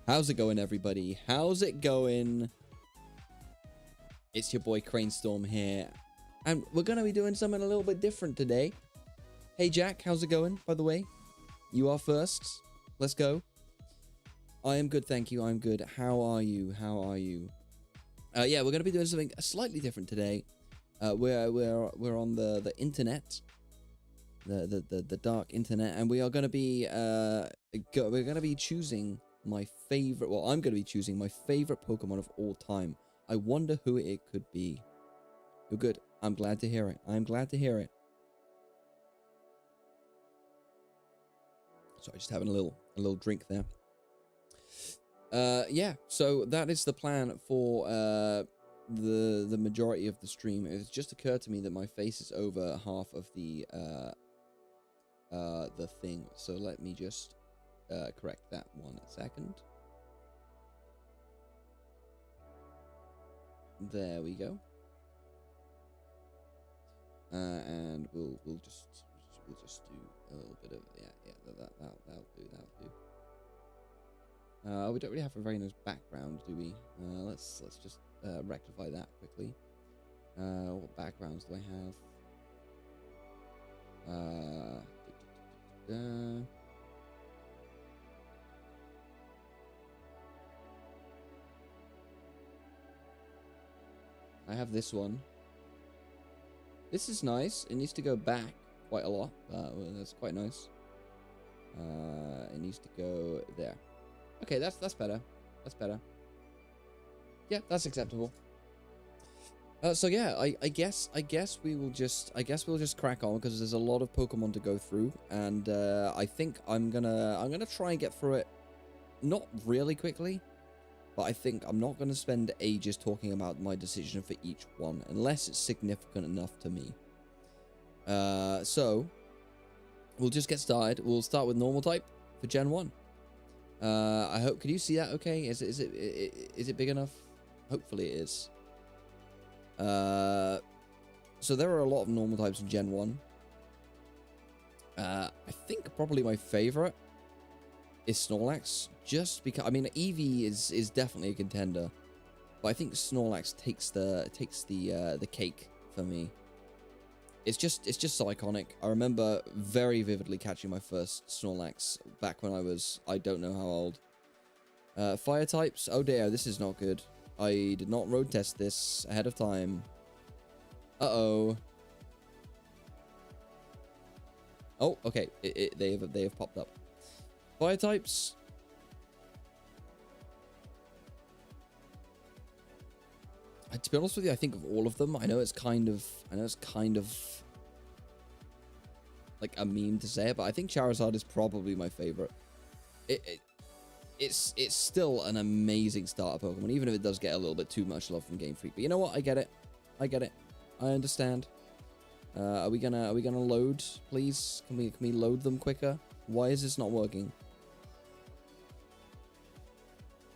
How's it going, everybody? How's it going? It's your boy Cranestorm here, and we're going to be doing something a little bit different today. Hey, Jack, how's it going, by the way? You are first. Let's go. I am good, thank you. I'm good. How are you? How are you? Yeah, we're going to be doing something slightly different today. We're on the internet, the dark internet, and we are going to be we're going to be choosing my favorite. Well, I'm going to be choosing my favorite Pokemon of all time. I wonder who it could be. You're good. I'm glad to hear it. I'm glad to hear it. Sorry, just having a little drink there. Yeah, so that is the plan for the majority of the stream. It's just occurred to me that my face is over half of the thing, so let me just correct that 1 second. There we go. And we'll just do a little bit of that'll do. We don't really have a very nice background, do we? Let's just rectify that quickly. What backgrounds do I have? I have this one. This is nice. It needs to go back quite a lot. That's quite nice. It needs to go there. Okay, that's better. That's better. Yeah, that's acceptable. So yeah, I guess we'll just crack on because there's a lot of Pokemon to go through, and I think I'm gonna try and get through it, not really quickly, but I think I'm not gonna spend ages talking about my decision for each one unless it's significant enough to me. So we'll just get started. We'll start with normal type for Gen 1. I hope, can you see that okay? Is it big enough? Hopefully it is. So there are a lot of normal types in Gen 1. I think probably my favorite is Snorlax, just because, I mean, Eevee is definitely a contender, but I think Snorlax takes the cake for me. It's just so iconic. I remember very vividly catching my first Snorlax back when I was, I don't know how old. Fire types. Oh dear, this is not good. I did not road test this ahead of time. Uh-oh. Oh, okay. They have popped up. Fire types. To be honest with you, I think of all of them. I know it's kind of like a meme to say it, but I think Charizard is probably my favorite. It's still an amazing starter Pokemon, even if it does get a little bit too much love from Game Freak. But you know what? I get it. I understand. Are we gonna load, please? Can we load them quicker? Why is this not working?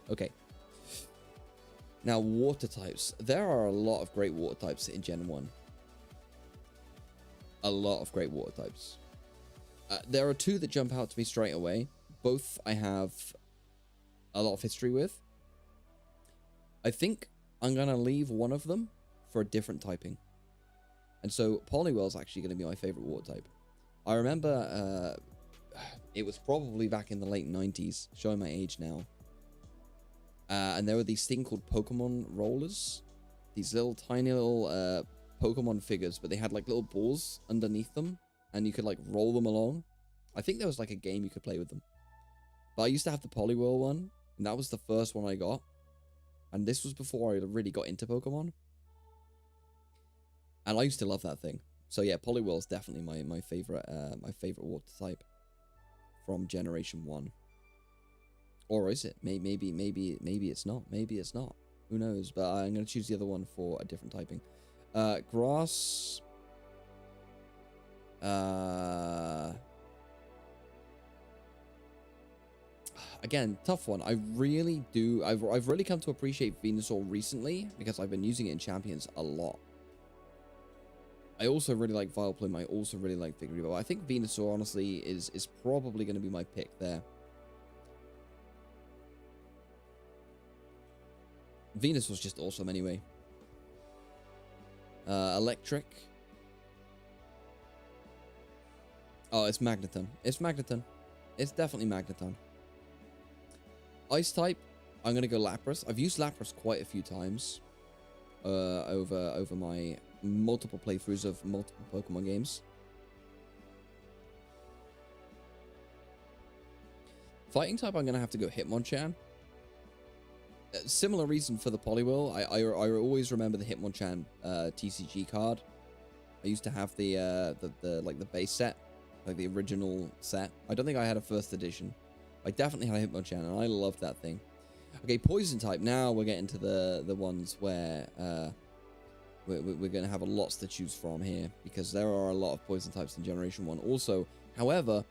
Okay. Now, water types. There are a lot of great water types in Gen 1. A lot of great water types. There are two that jump out to me straight away. Both I have a lot of history with. I think I'm going to leave one of them for a different typing. And so Poliwhirl is actually going to be my favorite water type. I remember it was probably back in the late 90s, showing my age now. And there were these things called Pokemon rollers. These little tiny little Pokemon figures, but they had like little balls underneath them, and you could like roll them along. I think there was like a game you could play with them. But I used to have the Poliwhirl one, and that was the first one I got. And this was before I really got into Pokemon. And I used to love that thing. So yeah, Poliwhirl is definitely my favorite water type from Generation 1. Or is it? Maybe it's not. Maybe it's not. Who knows? But I'm going to choose the other one for a different typing. Grass. Again, tough one. I really do. I've really come to appreciate Venusaur recently because I've been using it in Champions a lot. I also really like Vileplume. I also really like Victory Bell. I think Venusaur, honestly, is probably going to be my pick there. Venus was just awesome anyway. Electric. Oh, it's Magneton. It's Magneton. It's definitely Magneton. Ice type, I'm going to go Lapras. I've used Lapras quite a few times over my multiple playthroughs of multiple Pokemon games. Fighting type, I'm going to have to go Hitmonchan. Similar reason for the Poliwhirl. I always remember the Hitmonchan TCG card. I used to have the base set, like the original set. I don't think I had a first edition. I definitely had a Hitmonchan, and I loved that thing. Okay, poison type. Now we're getting to the ones where we're going to have lots to choose from here, because there are a lot of poison types in Generation 1. Also, however,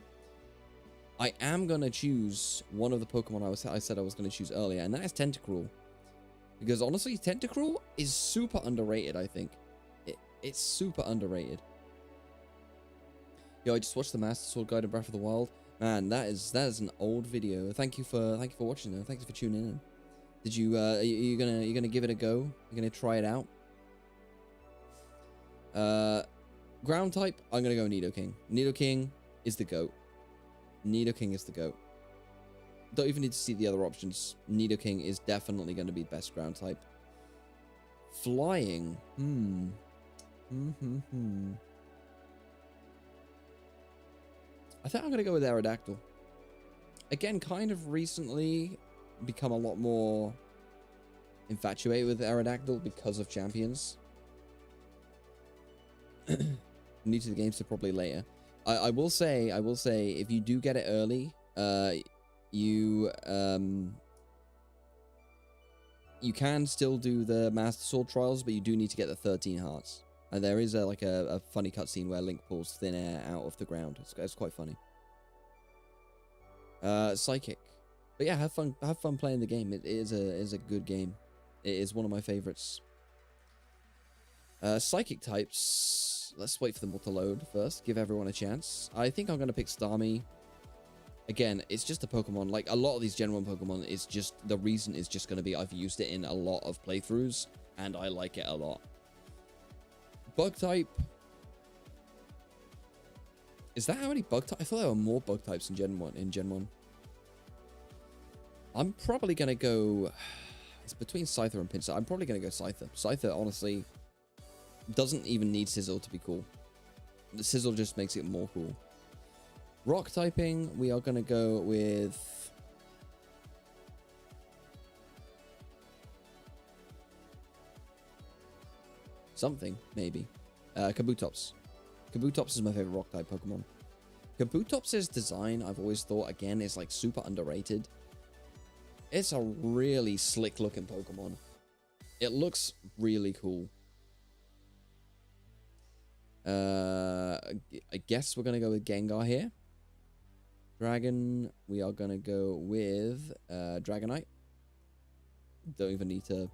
I am going to choose one of the Pokemon I said I was going to choose earlier, and that is Tentacruel. Because honestly, Tentacruel is super underrated, I think. It's super underrated. Yo, I just watched the Master Sword Guide in Breath of the Wild. Man, that is an old video. Thank you for watching though. Thanks for tuning in. Did you are you gonna give it a go? You're gonna try it out? Ground type, I'm gonna go Nidoking. Nidoking is the GOAT. Nidoking is the GOAT. Don't even need to see the other options. Nidoking is definitely going to be best ground type. Flying. I think I'm going to go with Aerodactyl. Again, kind of recently become a lot more infatuated with Aerodactyl because of Champions. New to the game, so probably later. I will say, if you do get it early, you can still do the Master Sword trials, but you do need to get the 13 hearts. And there is a funny cutscene where Link pulls thin air out of the ground. It's quite funny. Psychic, but yeah, have fun playing the game. It is a good game. It is one of my favorites. Psychic types. Let's wait for them all to load first. Give everyone a chance. I think I'm going to pick Starmie. Again, it's just a Pokemon. Like, a lot of these Gen 1 Pokemon, is just... The reason is just going to be I've used it in a lot of playthroughs, and I like it a lot. Bug type. Is that how many bug types? I thought there were more bug types in Gen 1. I'm probably going to go... It's between Scyther and Pinsir. I'm probably going to go Scyther. Scyther, honestly... doesn't even need Sizzle to be cool. The Sizzle just makes it more cool. Rock typing, we are going to go with... something, maybe. Kabutops. Kabutops is my favorite rock type Pokemon. Kabutops' design, I've always thought, again, is like super underrated. It's a really slick looking Pokemon. It looks really cool. I guess we're going to go with Gengar here. Dragon, we are going to go with Dragonite. Don't even need to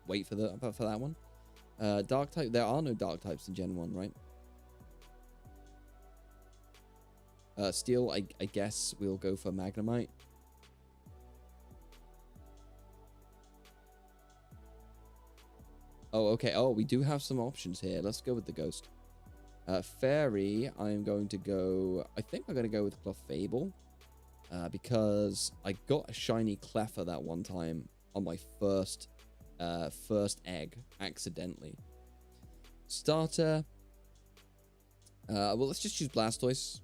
wait for that one. Dark type, there are no dark types in Gen 1, right? Steel, I guess we'll go for Magnemite. Oh, okay. Oh, we do have some options here. Let's go with the Ghost. Fairy, I'm going to go... I think I'm going to go with Clefable. Because I got a shiny Cleffa that one time on my first egg, accidentally. Starter. Well, let's just choose Blastoise.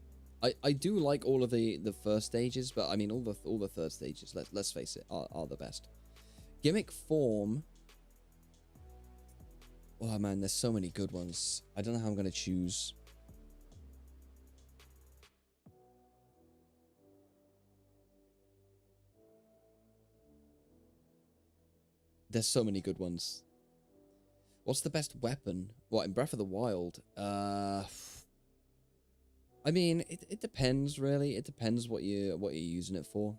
I do like all of the first stages, but I mean all the third stages, let's face it, are the best. Gimmick form. Oh man, there's so many good ones. I don't know how I'm going to choose. There's so many good ones. What's the best weapon? What, in Breath of the Wild? I mean, it depends, really. It depends what you're using it for.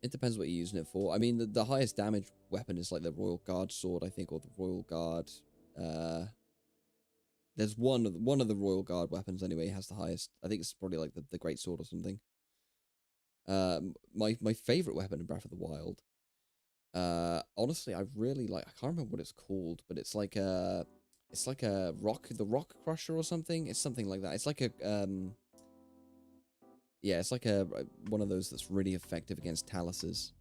It depends what you're using it for. I mean, the highest damage weapon is like the Royal Guard sword, I think, or the Royal Guard. There's one of the Royal Guard weapons anyway has the highest. I think it's probably like the Great Sword or something. My favorite weapon in Breath of the Wild. Honestly, I really like. I can't remember what it's called, but it's like a the rock crusher or something. It's something like that. It's like a yeah, it's like a one of those that's really effective against taluses.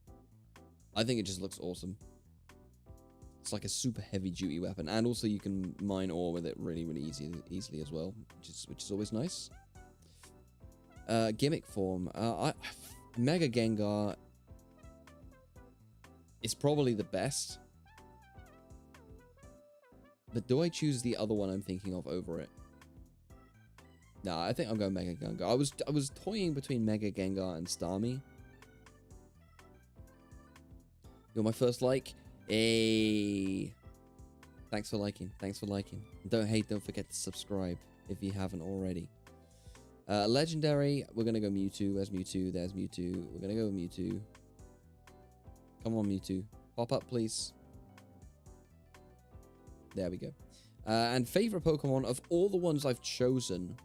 I think it just looks awesome. It's like a super heavy duty weapon, and also you can mine ore with it really easily as well, which is always nice. Gimmick form. Mega Gengar is probably the best. But do I choose the other one I'm thinking of over it? Nah, I think I'm going Mega Gengar. I was toying between Mega Gengar and Starmie. You're my first like. Hey. Thanks for liking. Thanks for liking. Don't forget to subscribe if you haven't already. Legendary, we're gonna go Mewtwo. There's Mewtwo. There's Mewtwo. We're gonna go Mewtwo. Come on, Mewtwo. Pop up, please. There we go. And favorite Pokemon of all the ones I've chosen.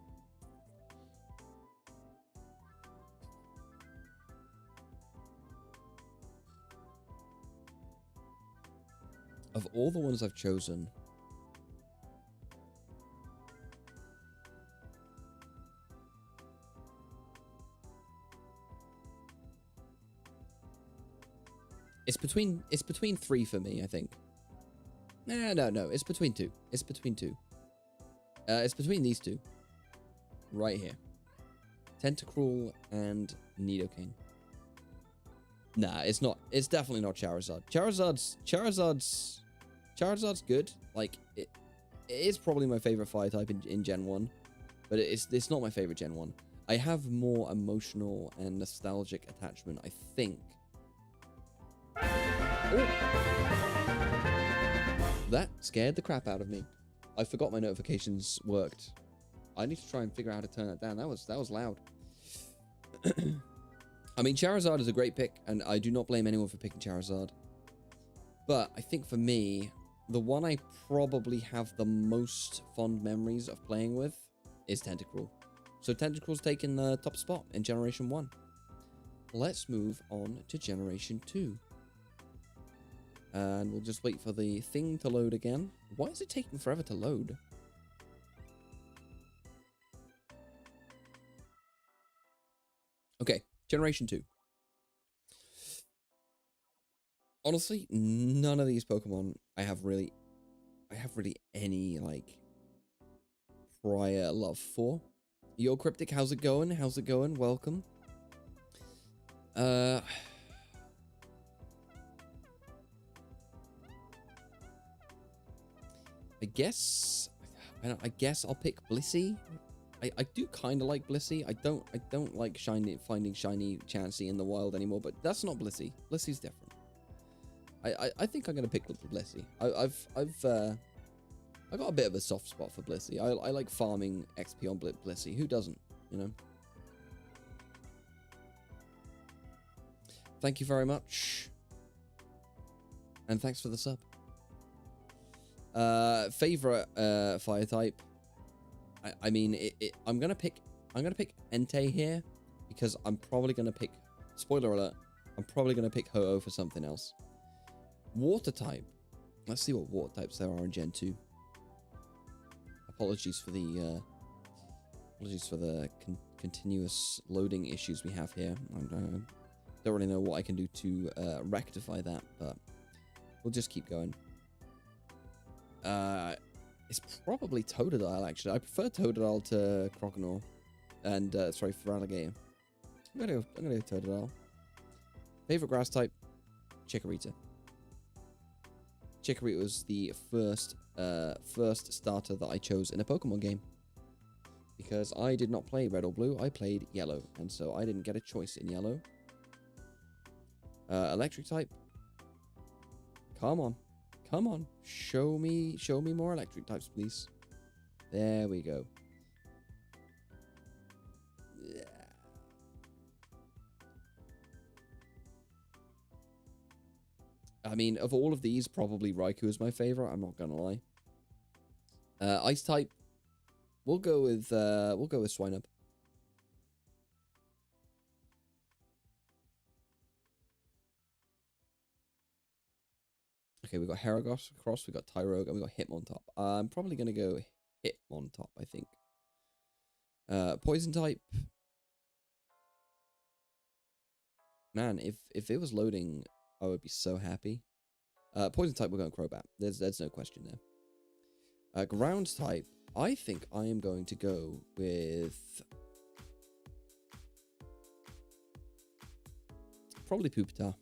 Of all the ones I've chosen. It's between 3 for me, I think. No. It's between 2. It's between 2. It's between these two. Right here. Tentacruel and Nidoking. Nah, it's not. It's definitely not Charizard. Charizard's good. Like, it is probably my favorite fire type in Gen 1. But it's not my favorite Gen 1. I have more emotional and nostalgic attachment, I think. Oh. That scared the crap out of me. I forgot my notifications worked. I need to try and figure out how to turn that down. That was loud. I mean, Charizard is a great pick, and I do not blame anyone for picking Charizard. But I think for me, the one I probably have the most fond memories of playing with is Tentacruel. So Tentacruel's taken the top spot in Generation 1. Let's move on to Generation 2. And we'll just wait for the thing to load again. Why is it taking forever to load? Okay, Generation 2. Honestly, none of these Pokemon I have really any, like, prior love for. Yo, Cryptic, how's it going? How's it going? Welcome. I guess I'll pick Blissey. I do kind of like Blissey. I don't like finding shiny Chansey in the wild anymore, but that's not Blissey. Blissey's different. I think I'm gonna pick Blissey. I got a bit of a soft spot for Blissey. I like farming XP on Blissey. Who doesn't, you know? Thank you very much. And thanks for the sub. Favorite fire type. I mean, I'm gonna pick Entei here because I'm probably gonna pick. Spoiler alert! I'm probably gonna pick Ho-Oh for something else. Water type. Let's see what water types there are in Gen 2. Apologies for the continuous loading issues we have here. I don't really know what I can do to rectify that, but we'll just keep going. It's probably Totodile, actually. I prefer Totodile to Croconaw. And, sorry, Feraligatr. I'm gonna go Totodile. Favorite grass type? Chikorita. Chikorita was the first starter that I chose in a Pokemon game. Because I did not play Red or Blue, I played Yellow. And so I didn't get a choice in Yellow. Electric type? Come on. Come on, show me more electric types, please. There we go. Yeah. I mean, of all of these, probably Raikou is my favorite. I'm not gonna lie. Ice type. We'll go with Swinub. Okay, we got Heragos across, we got Tyrogue, and we got Hitmontop. I'm probably going to go Hitmontop, I think. Poison type. Man, if it was loading, I would be so happy. Poison type, we're going Crobat. There's no question there. Ground type, I think I am going to go with probably Pupitar.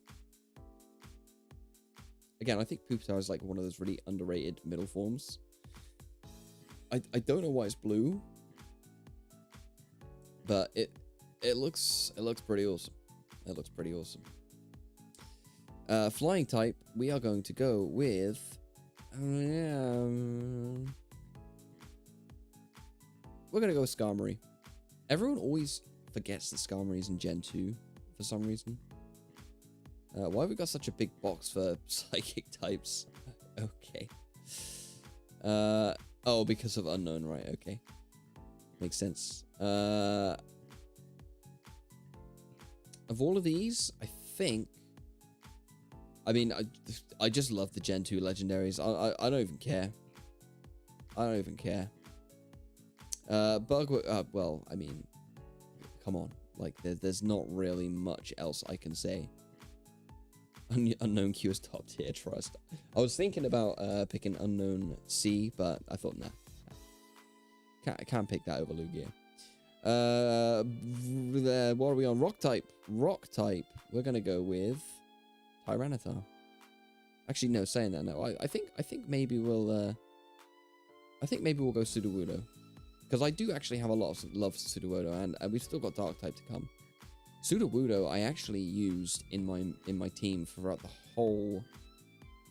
Again, I think Pupitar is like one of those really underrated middle forms. I don't know why it's blue, but it looks pretty awesome. It looks pretty awesome. Flying type, we are going to go with we're gonna go with Skarmory. Everyone always forgets that Skarmory is in Gen 2 for some reason. Why have we got such a big box for psychic types? Okay. Oh, because of unknown, right? Okay. Makes sense. Of all of these, I think... I mean, I just love the Gen 2 legendaries. I don't even care. I don't even care. Well, I mean, come on. Like, there's not really much else I can say. Unknown Q is top tier, trust. I was thinking about picking Unknown C, but I thought, nah. Can't pick that over Lugia. What are we on? Rock type. Rock type. We're gonna go with Tyranitar. Actually, no. Saying that, no. I think maybe we'll. I think maybe we'll go Sudowoodo, because I do actually have a lot of love for Sudowoodo, and we've still got Dark type to come. Sudowoodo I actually used in my team throughout the whole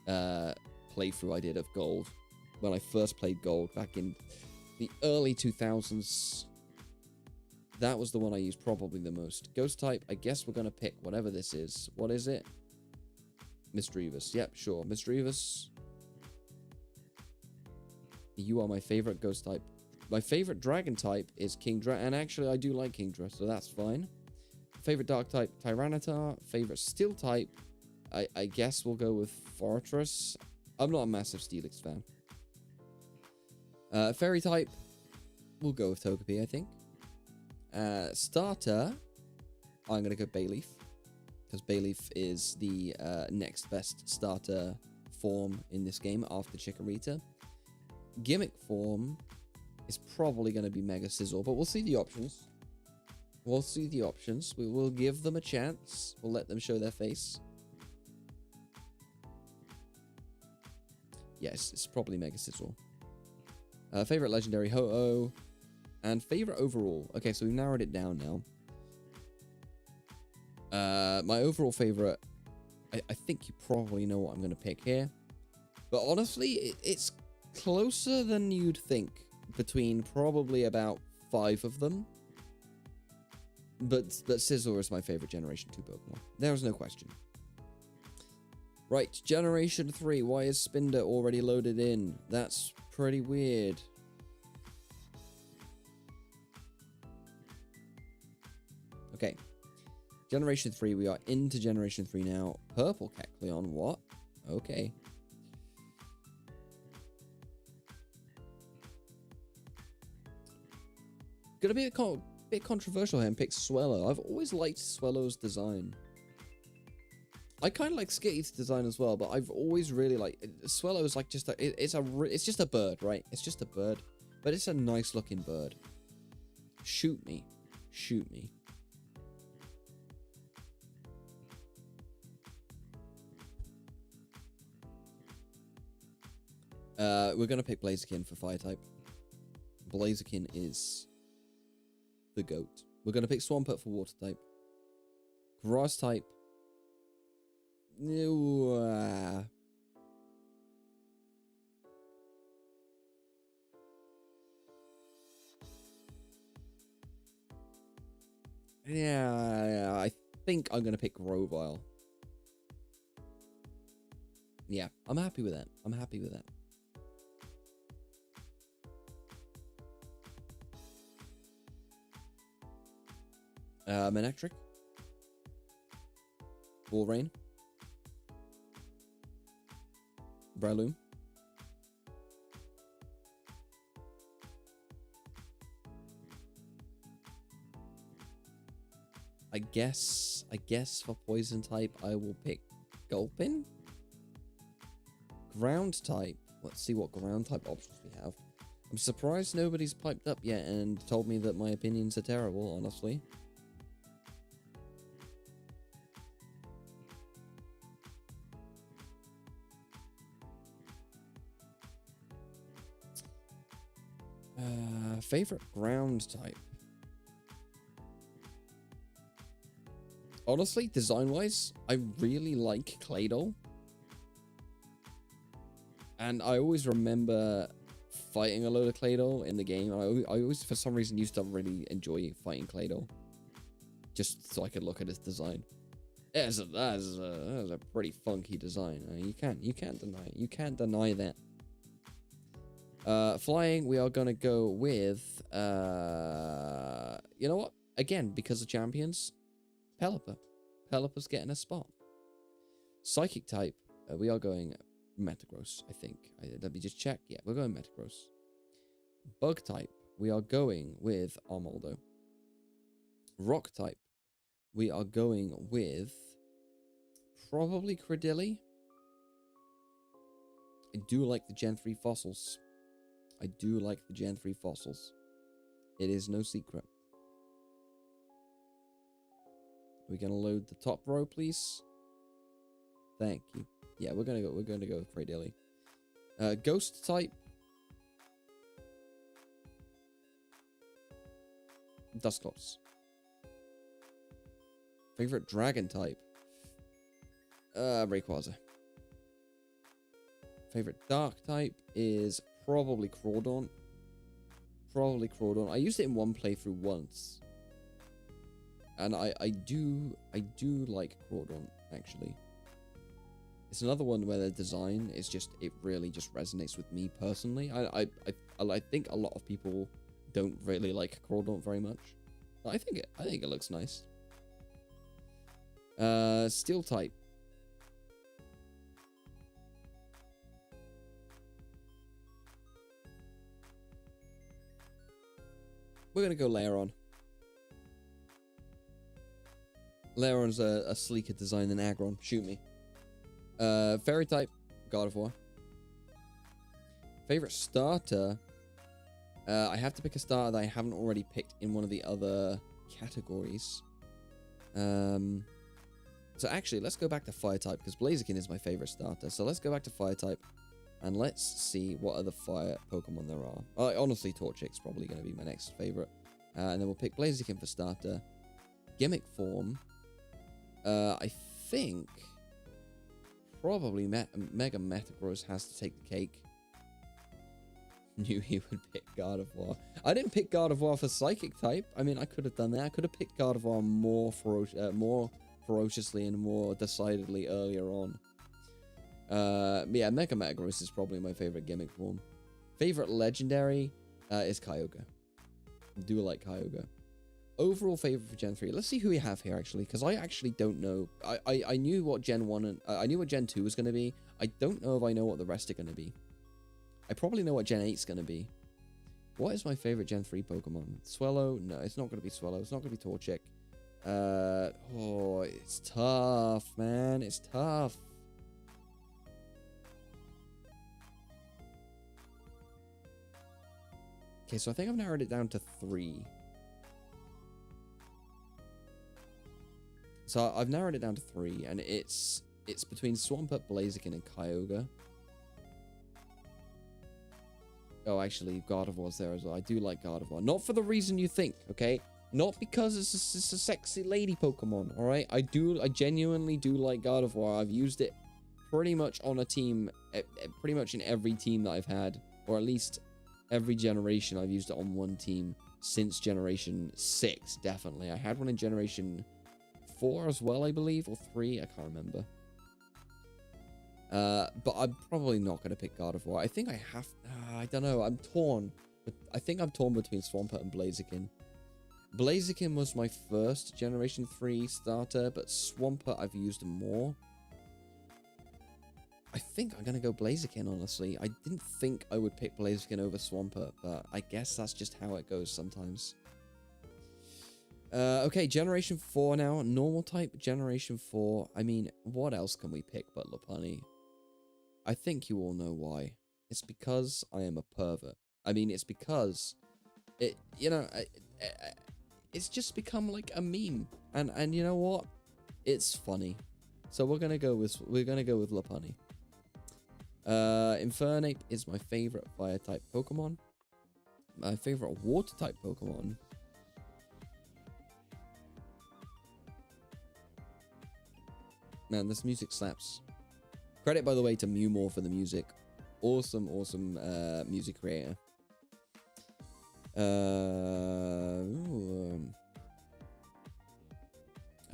playthrough I did of Gold, when I first played Gold back in the early 2000s. That was the one I used probably the most. Ghost type, I guess we're gonna pick whatever this is. What is it? Misdreavus. Yep, sure. Misdreavus. You are my favorite ghost type. My favorite dragon type is Kingdra, and actually I do like Kingdra, so that's fine. Favorite dark type, Tyranitar. Favorite steel type, I guess we'll go with Fortress. I'm not a massive Steelix fan. Fairy type, we'll go with Togepi, I think. Starter, I'm going to go Bayleaf, because Bayleaf is the next best starter form in this game after Chikorita. Gimmick form is probably going to be Mega Sizzle, but we'll see the options. We'll see the options. We will give them a chance. We'll let them show their face. Yes, it's probably Mega Sizzle. Favorite legendary, Ho-Oh. And favorite overall. Okay, so we've narrowed it down now. My overall favorite, I think you probably know what I'm going to pick here. But honestly, it's closer than you'd think between probably about 5 of them. But Scizor is my favorite Generation 2 Pokemon. There's no question. Right, Generation 3. Why is Spinder already loaded in? That's pretty weird. Okay. Generation 3. We are into Generation 3 now. Purple Kecleon. What? Okay. Gonna be a bit controversial here and pick Swellow. I've always liked Swellow's design. I kind of like Skitty's design as well, but I've always really liked Swellow is like just a it's just a bird, right? It's just a bird, but it's a nice looking bird. Shoot me. Shoot me. We're gonna pick Blaziken for fire type. Blaziken is the GOAT. We're gonna pick Swampert for water type. Grass type. Yeah, I think I'm gonna pick Grovyle. Yeah, I'm happy with that. I'm happy with that. Manectric. Walrein. Breloom. I guess for poison type, I will pick Gulpin. Ground type. Let's see what ground type options we have. I'm surprised nobody's piped up yet and told me that my opinions are terrible, honestly. Favorite ground type. Honestly, design-wise, I really like Claydol. And I always remember fighting a load of Claydol in the game. I always, for some reason, used to really enjoy fighting Claydol. Just so I could look at his design. That is a pretty funky design. You can't deny it. You can't deny that. Flying, we are gonna go with you know what? Again, because of champions, Pelipper. Pelipper's getting a spot. Psychic type, we are going Metagross, I think. Let me just check. Yeah, we're going Metagross. Bug type, we are going with Armaldo. Rock type, we are going with probably Credilli. I do like the Gen 3 fossils. I do like the Gen 3 fossils. It is no secret. We're gonna load the top row, please. Thank you. Yeah, we're gonna go with Cradilly. Ghost type. Dusclops. Favorite dragon type. Rayquaza. Favorite dark type is probably Crawdaunt. Probably Crawdaunt. I used it in one playthrough once. And I do like Crawdaunt, actually. It's another one where the design is just, it really just resonates with me personally. I think a lot of people don't really like Crawdaunt very much. But I think it looks nice. Steel type. We're gonna go Lairon. Lairon's a sleeker design than Aggron. Shoot me. Fairy type, God of War. Favorite starter. I have to pick a starter that I haven't already picked in one of the other categories. So actually, let's go back to fire type because Blaziken is my favorite starter. So let's go back to fire type and let's see what other fire Pokemon there are. Honestly, Torchic's probably going to be my next favorite. And then we'll pick Blaziken for starter. Gimmick form. I think probably Mega Metagross has to take the cake. Knew he would pick Gardevoir. I didn't pick Gardevoir for Psychic type. I mean, I could have done that. I could have picked Gardevoir more ferociously and more decidedly earlier on. Yeah, Mega Metagross is probably my favorite gimmick form. Favorite legendary is Kyogre. I do like Kyogre. Overall favorite for Gen 3. Let's see who we have here, actually, because I actually don't know. I knew what Gen 1 and I knew what Gen 2 was going to be. I don't know if I know what the rest are going to be. I probably know what Gen 8 is going to be. What is my favorite Gen 3 Pokemon? Swellow? No, it's not going to be Swellow. It's not going to be Torchic. Oh, it's tough, man. It's tough. Okay, so I think I've narrowed it down to 3. So I've narrowed it down to 3, and it's between Swampert, Blaziken, and Kyogre. Oh, actually, Gardevoir's there as well. I do like Gardevoir. Not for the reason you think, okay? Not because it's a sexy lady Pokemon, alright? I genuinely do like Gardevoir. I've used it pretty much on a team, pretty much in every team that I've had, or at least every generation I've used it on one team since Generation 6, definitely. I had one in Generation 4 as well, I believe, or 3, I can't remember. But I'm probably not going to pick Gardevoir. I think I have... I don't know. I'm torn. But I think I'm torn between Swampert and Blaziken. Blaziken was my first Generation 3 starter, but Swampert I've used more. I think I'm going to go Blaziken, honestly. I didn't think I would pick Blaziken over Swampert, but I guess that's just how it goes sometimes. Okay, Generation 4 now. Normal type, Generation 4. I mean, what else can we pick but Lopunny? I think you all know why. It's because I am a pervert. I mean, it's because it's just become like a meme. And you know what? It's funny. So we're gonna go with Lopunny. Infernape is my favorite fire type Pokemon. My favorite water type Pokemon. Man, this music slaps. Credit, by the way, to Mewmore for the music. Awesome music creator. I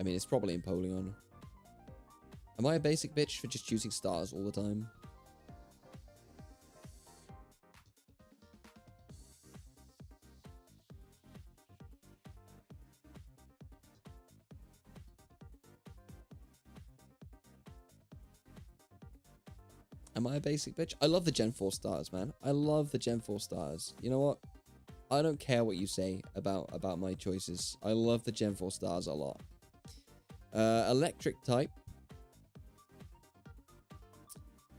mean, it's probably Empoleon. Am I a basic bitch for just choosing stars all the time? Am I a basic bitch? I love the Gen 4 stars, man. I love the Gen 4 stars. You know what? I don't care what you say about my choices. I love the Gen 4 stars a lot. Electric type.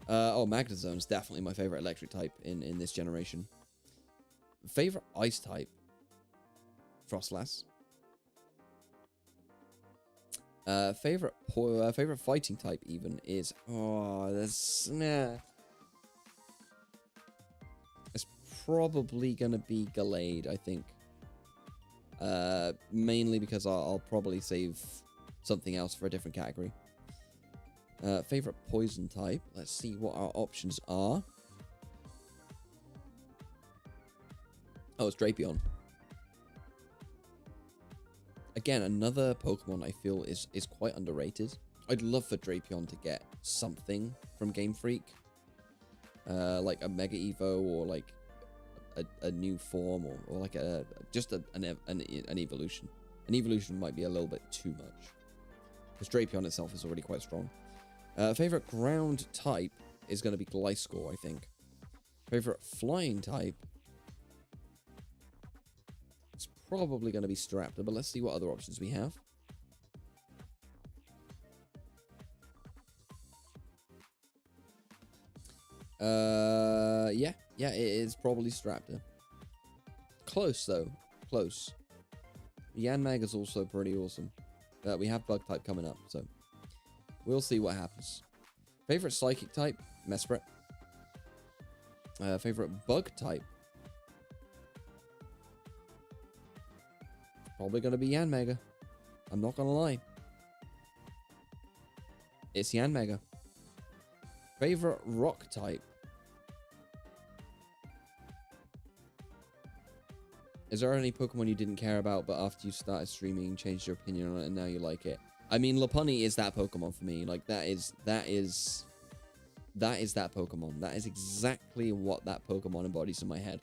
Magnezone is definitely my favorite electric type in this generation. Favorite ice type? Frostlass. Favorite fighting type even is it's probably gonna be Gallade, I think. Mainly because I'll probably save something else for a different category. Favorite poison type. Let's see what our options are. Oh, it's Drapion. Again, another Pokemon I feel is quite underrated. I'd love for Drapion to get something from Game Freak. Like a Mega Evo or like a new form or like just an evolution. An evolution might be a little bit too much. Because Drapion itself is already quite strong. Favorite ground type is going to be Gliscor, I think. Favorite flying type. It's probably going to be Staraptor, but let's see what other options we have. Yeah, it is probably Staraptor. Close, though. Close. Yanmeg is also pretty awesome. We have Bug type coming up, so we'll see what happens. Favorite Psychic type? Mesprit. Favorite Bug type? Probably going to be Yanmega. I'm not going to lie. It's Yanmega. Favorite Rock type? Is there any Pokemon you didn't care about, but after you started streaming, changed your opinion on it, and now you like it? I mean, Lopunny is that Pokemon for me. Like, that is that Pokemon. That is exactly what that Pokemon embodies in my head.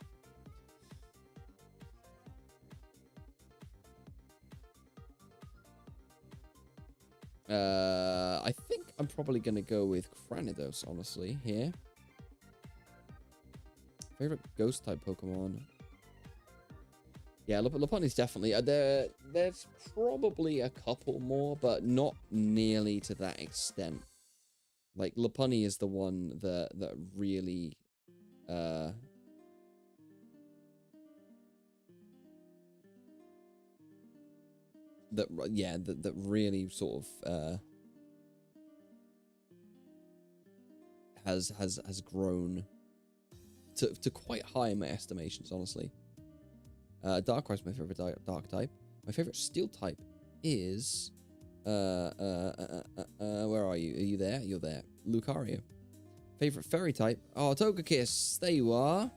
I think I'm probably going to go with Cranidos, honestly, here. Favorite Ghost-type Pokemon? Yeah, Lopunny's definitely... there's probably a couple more, but not nearly to that extent. Like, Lopunny is the one that really... that really sort of has grown to quite high in my estimations, honestly. Darkrai's my favorite dark type. My favorite steel type is where are you? Are you there? You're there. Lucario. Favorite fairy type? Oh, Togekiss. There you are.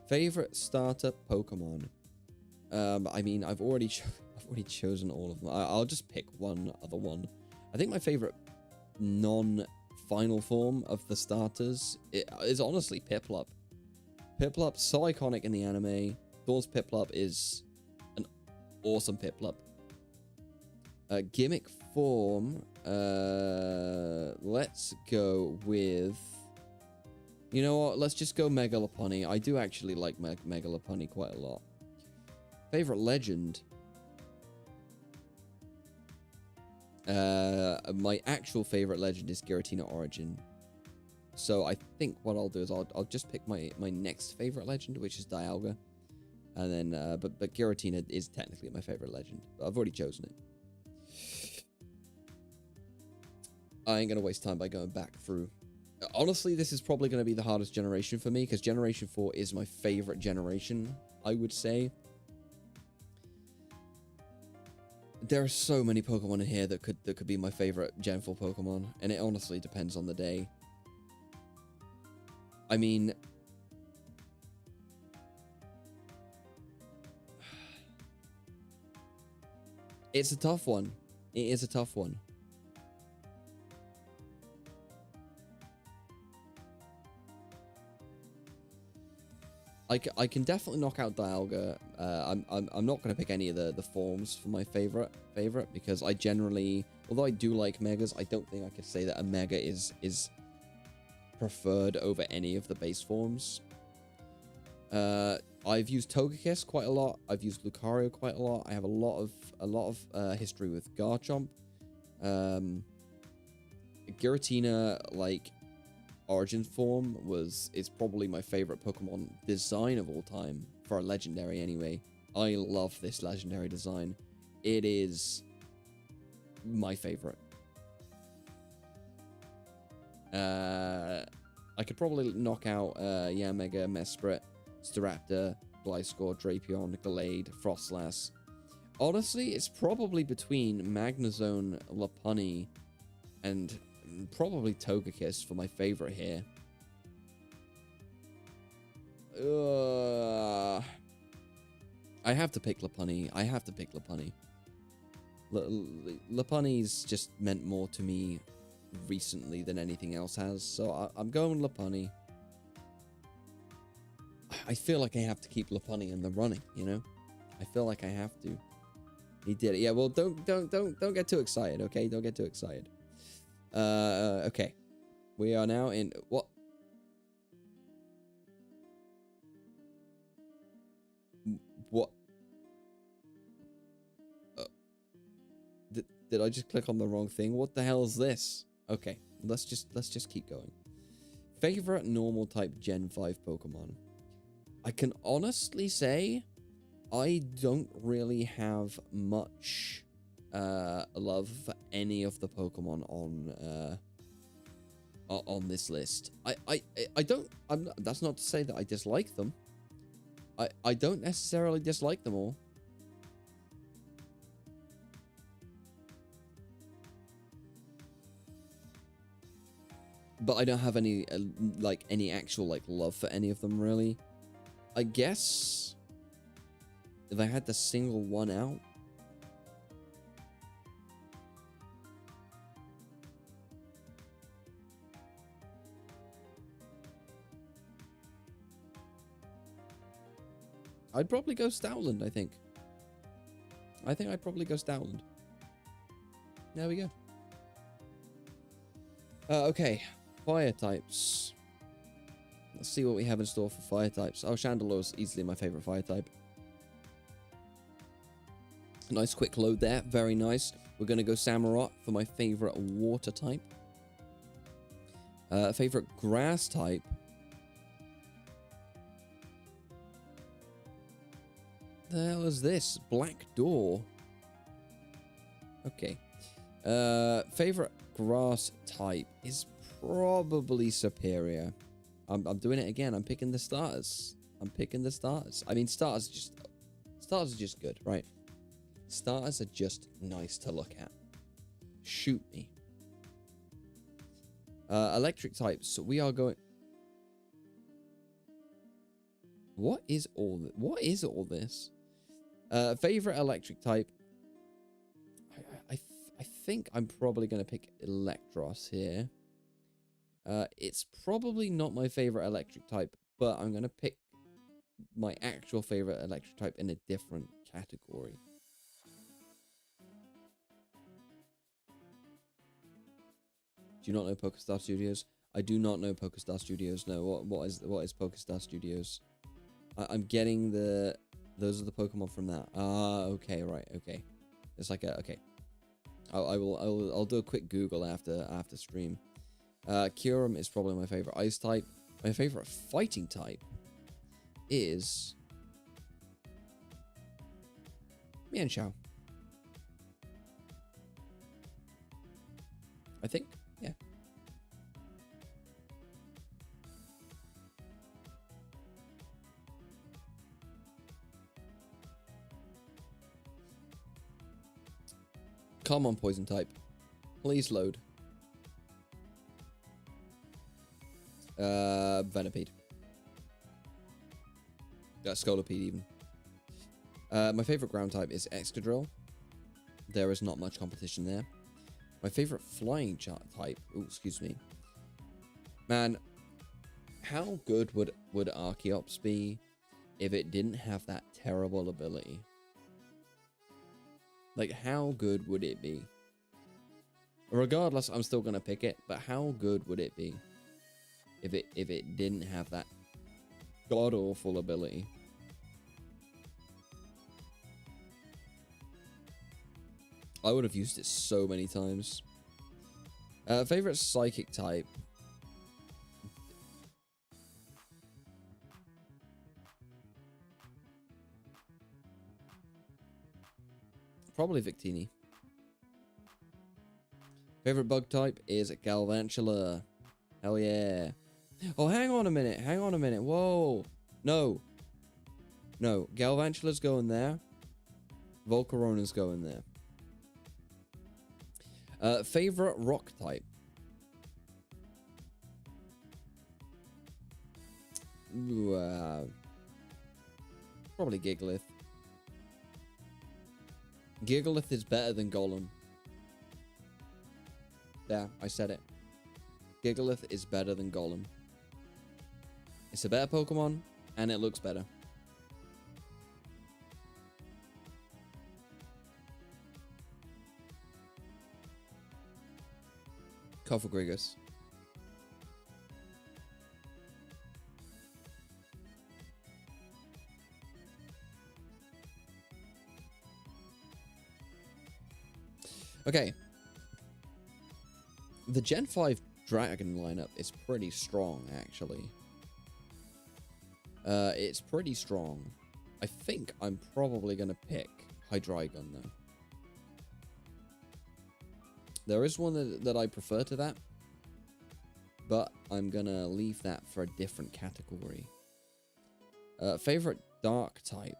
Favorite starter Pokemon? I mean, I've already chosen all of them. I'll just pick one other one. I think my favorite non-final form of the starters is honestly Piplup. Piplup's so iconic in the anime. Thor's Piplup is an awesome Piplup. Gimmick form. Let's go with... You know what? Let's just go Mega Lopunny. I do actually like Mega Lopunny quite a lot. Favorite legend. My actual favorite legend is Giratina Origin. So I think what I'll do is I'll just pick my next favorite legend, which is Dialga. And then, but Giratina is technically my favorite legend. I've already chosen it. I ain't gonna waste time by going back through. Honestly, this is probably gonna be the hardest generation for me, because Generation 4 is my favorite generation, I would say. There are so many Pokemon in here that could be my favorite Gen 4 Pokemon, and it honestly depends on the day. I mean, it's a tough one. It is a tough one. I can definitely knock out Dialga. I'm not going to pick any of the forms for my favorite because I generally, although I do like Megas, I don't think I could say that a Mega is preferred over any of the base forms. I've used Togekiss quite a lot. I've used Lucario quite a lot. I have a lot of history with Garchomp. Giratina, like, Origin form is probably my favorite Pokemon design of all time, for a legendary anyway. I love this legendary design. It is my favorite. I could probably knock out Yanmega, Mesprit, Staraptor, Gliscor, Drapion, Gallade, Frostlass. Honestly, it's probably between Magnezone, Lopunny, and probably Togekiss for my favorite here. I have to pick Lopunny. Lopunny's just meant more to me recently than anything else has, so I'm going Lopunny. I feel like I have to keep Lopunny in the running, you know? I feel like I have to. He did it. Yeah, well, don't get too excited, okay? Don't get too excited. Okay. We are now in... What? What? Did I just click on the wrong thing? What the hell is this? Okay, let's just keep going. Favorite normal type Gen 5 Pokemon. I can honestly say I don't really have much love for any of the Pokemon on this list. That's not to say that I dislike them. I don't necessarily dislike them all. But I don't have any any actual love for any of them, really. I guess if I had to single one out, I'd probably go Stoutland, I think. I'd probably go Stoutland. There we go. Okay. Fire types. Let's see what we have in store for fire types. Oh, Chandelore's easily my favorite fire type. Nice quick load there. Very nice. We're going to go Samurott for my favorite water type. Favorite grass type. The hell is this? Black Door. Okay. Favorite grass type is probably Superior. I'm doing it again. I'm picking the starters. I mean, starters are just good, right? Starters are just nice to look at. Shoot me. Electric types. So we are going... What is all this? Favorite electric type. I think I'm probably going to pick Electros here. It's probably not my favorite electric type, but I'm going to pick my actual favorite electric type in a different category. Do you not know PokeStar Studios? I do not know PokeStar Studios. No, what is PokeStar Studios? I'm getting those are the Pokemon from that. Ah, okay, right, okay. It's like a okay. I'll do a quick Google after stream. Kyurem is probably my favorite ice type. My favorite fighting type is Mienshao. I think, yeah. Come on, poison type. Please load. Venipede. Scolipede even. My favorite ground type is Excadrill. There is not much competition there. My favorite flying type. Oh, excuse me. Man, how good would Archeops be if it didn't have that terrible ability? Like, how good would it be? Regardless, I'm still gonna pick it, but how good would it be if it didn't have that god-awful ability? I would have used it so many times. Favorite psychic type? Probably Victini. Favorite bug type is Galvantula. Hell yeah. Oh, hang on a minute. Hang on a minute. Whoa. No. No. Galvantula's going there. Volcarona's going there. Favorite rock type? Ooh, probably Gigalith. Gigalith is better than Golem. There, I said it. Gigalith is better than Golem. It's a better Pokemon, and it looks better. Cofagrigus. Okay. The Gen 5 Dragon lineup is pretty strong, actually. It's pretty strong. I think I'm probably going to pick Hydreigon, though. There is one that I prefer to that, but I'm going to leave that for a different category. Favorite dark type?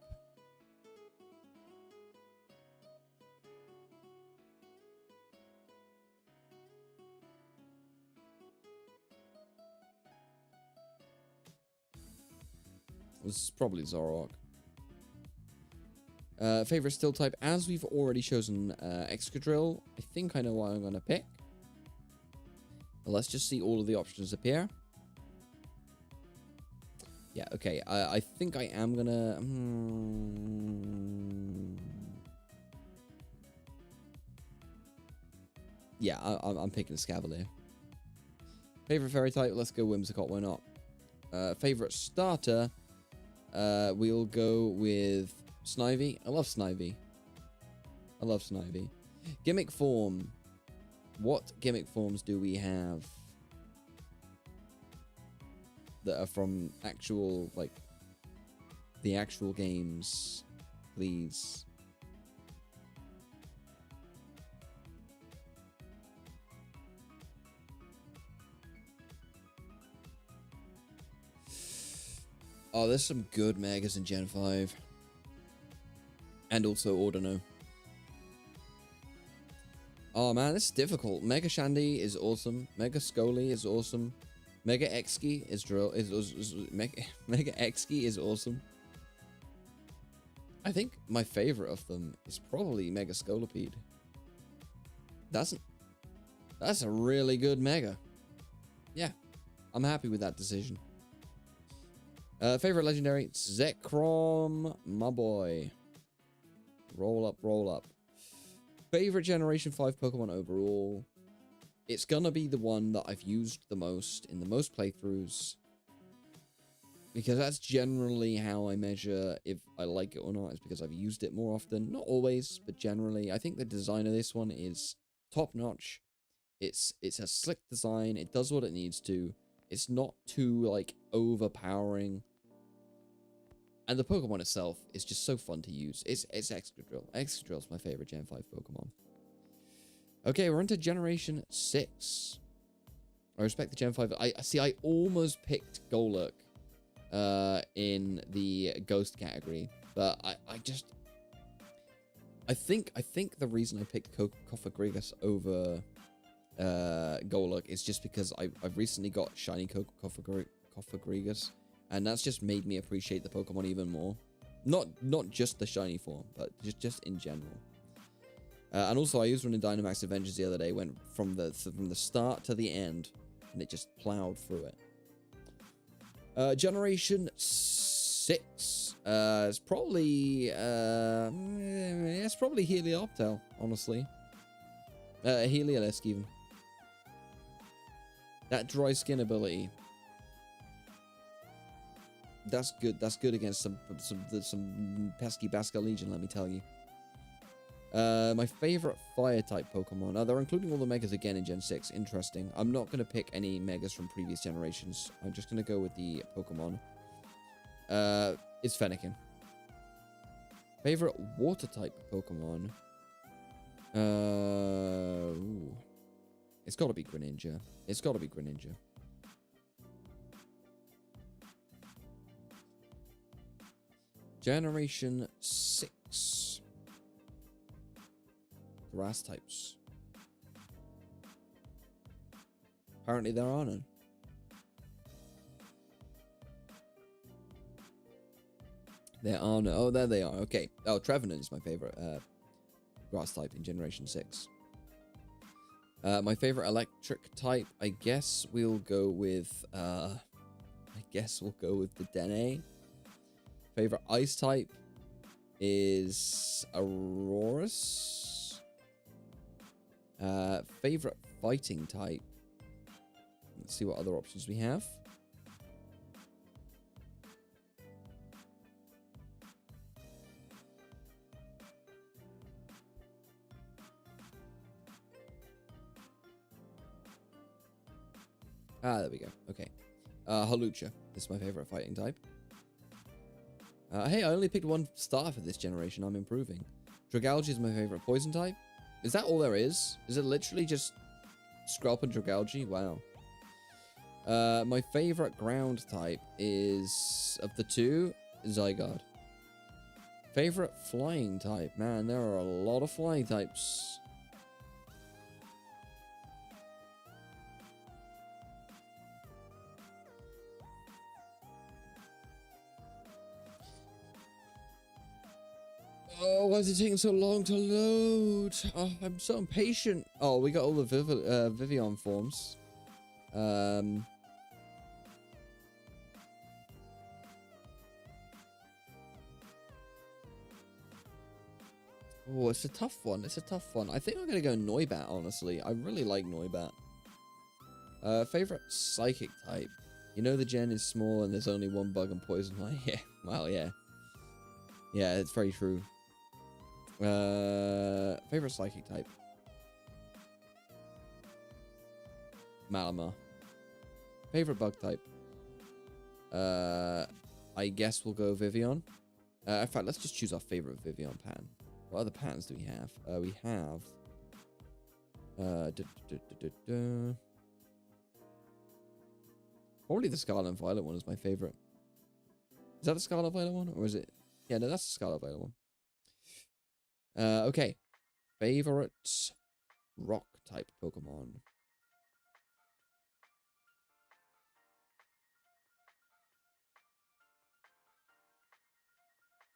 This is probably Zoroark. Favorite steel type? As we've already chosen Excadrill, I think I know what I'm going to pick. But let's just see all of the options appear. Yeah, okay. I think I am going to... Yeah, I'm picking Scavalier. Favorite fairy type? Let's go Whimsicott, why not? Favorite starter? We'll go with Snivy. I love Snivy. I love Snivy. Gimmick form. What gimmick forms do we have that are from actual, like, the actual games, please? Oh, there's some good Megas in Gen 5. And also Ordino. Oh man, this is difficult. Mega Shandy is awesome. Mega Scully is awesome. Mega Exky is Mega Exky is awesome. I think my favorite of them is probably Mega Scolipede. That's a really good Mega. Yeah, I'm happy with that decision. Favorite legendary? Zekrom, my boy. Roll up, roll up. Favorite Generation 5 Pokemon overall? It's gonna be the one that I've used the most in the most playthroughs, because that's generally how I measure if I like it or not, is because I've used it more often. Not always, but generally. I think the design of this one is top-notch. It's a slick design. It does what it needs to. It's not too, like, overpowering. And the Pokemon itself is just so fun to use. It's Excadrill. Excadrill's my favorite Gen 5 Pokemon. Okay, we're on to Generation 6. I respect the Gen 5. I almost picked Golurk in the Ghost category, but I think the reason I picked Cofagrigus over Golurk is just because I've recently got Shiny Cofagrigus, and that's just made me appreciate the Pokemon even more. Not just the shiny form, but just in general. And also, I used one in Dynamax Adventures the other day. Went from the start to the end, and it just plowed through it. Generation 6. It's probably Helioptile, honestly. Heliolisk even. That dry skin ability. That's good. That's good against some pesky Bascar Legion, let me tell you. My favorite fire type Pokemon. They're including all the Megas again in Gen 6. Interesting. I'm not going to pick any Megas from previous generations. I'm just going to go with the Pokemon. It's Fennekin. Favorite water type Pokemon. Ooh. It's got to be Greninja. It's got to be Greninja. Generation 6. Grass types. Apparently there are none. There are no. Oh, there they are. Okay. Oh, Trevenant is my favorite grass type in Generation 6. My favorite electric type, I guess we'll go with the Dene. Favorite ice type is Aurorus. Favorite fighting type. Let's see what other options we have. There we go. Okay. Hawlucha is my favorite fighting type. Hey, I only picked one star for this generation. I'm improving. Dragalge is my favorite poison type. Is that all there is? Is it literally just Skrelp and Dragalge? Wow. My favorite ground type is, of the two, Zygarde. Favorite flying type? Man, there are a lot of flying types. Oh, why is it taking so long to load? Oh, I'm so impatient. Oh, we got all the Vivian forms. Oh, it's a tough one. It's a tough one. I think I'm going to go Noibat, honestly. I really like Noibat. Favorite psychic type? You know the gen is small and there's only one bug and poison. Yeah, well, yeah. Yeah, it's very true. Favorite psychic type? Malamar. Favorite bug type? I guess we'll go Vivian. In fact, let's just choose our favorite Vivian pattern. What other patterns do we have? We have... Probably the Scarlet and Violet one is my favorite. Is that the Scarlet Violet one? Or is it... Yeah, no, that's the Scarlet Violet one. Okay. Favorite rock type Pokemon.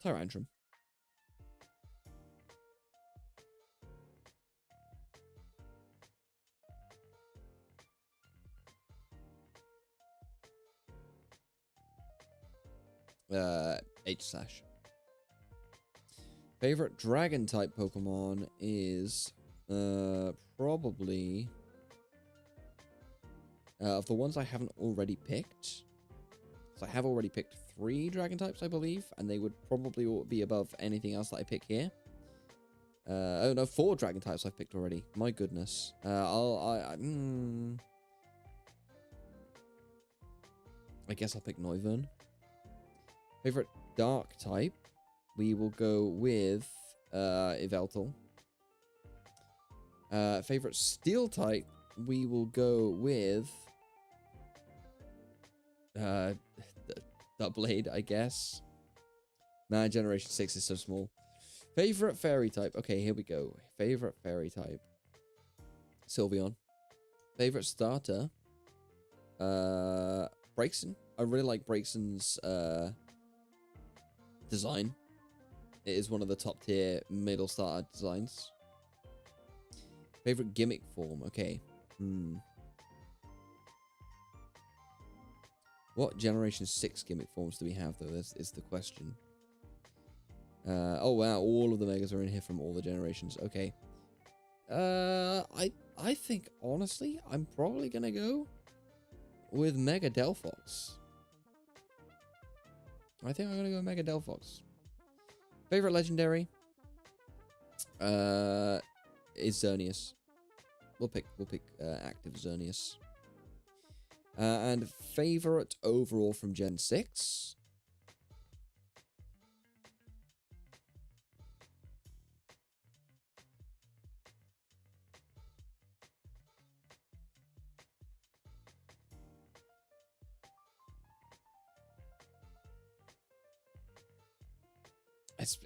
Tyrantrum. H-Slash. Favorite dragon type Pokemon is probably of the ones I haven't already picked. So I have already picked 3 dragon types, I believe, and they would probably be above anything else that I pick here. Oh no, 4 dragon types I've picked already. My goodness. I guess I'll pick Noivern. Favorite dark type, we will go with Yveltal. Favorite steel type, we will go with Doublade, I guess. Man, Generation 6 is so small. Favorite fairy type. Okay, here we go. Favorite fairy type. Sylveon. Favorite starter. Braixen. I really like Braixen's design. It is one of the top tier middle starter designs. Favorite gimmick form. Okay. What Generation 6 gimmick forms do we have, though? This is the question. Oh, wow. All of the Megas are in here from all the generations. Okay. I think, honestly, I'm probably going to go with Mega Delphox. I think I'm going to go Mega Delphox. Favorite Legendary? Is Xerneas. We'll pick active Xerneas. And favorite overall from Gen 6?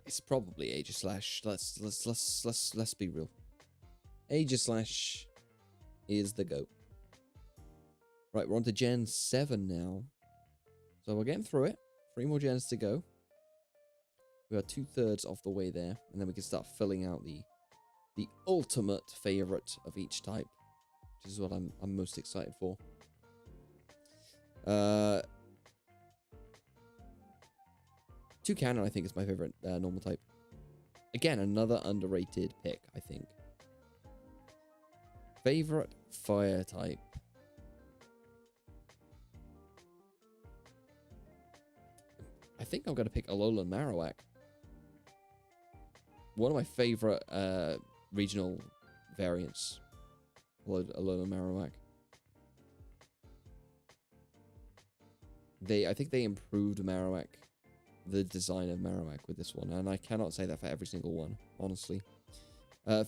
It's probably Aegislash. Let's be real. Aegislash is the GOAT. Right, we're on to Gen 7 now. So we're getting through it. 3 more gens to go. We are 2/3 of the way there, and then we can start filling out the ultimate favorite of each type, which is what I'm most excited for. Toucannon, I think, is my favorite normal type. Again, another underrated pick, I think. Favorite fire type. I think I'm going to pick Alolan Marowak. One of my favorite regional variants. Alolan Marowak. I think they improved Marowak, the design of Marowak with this one, and I cannot say that for every single one, honestly.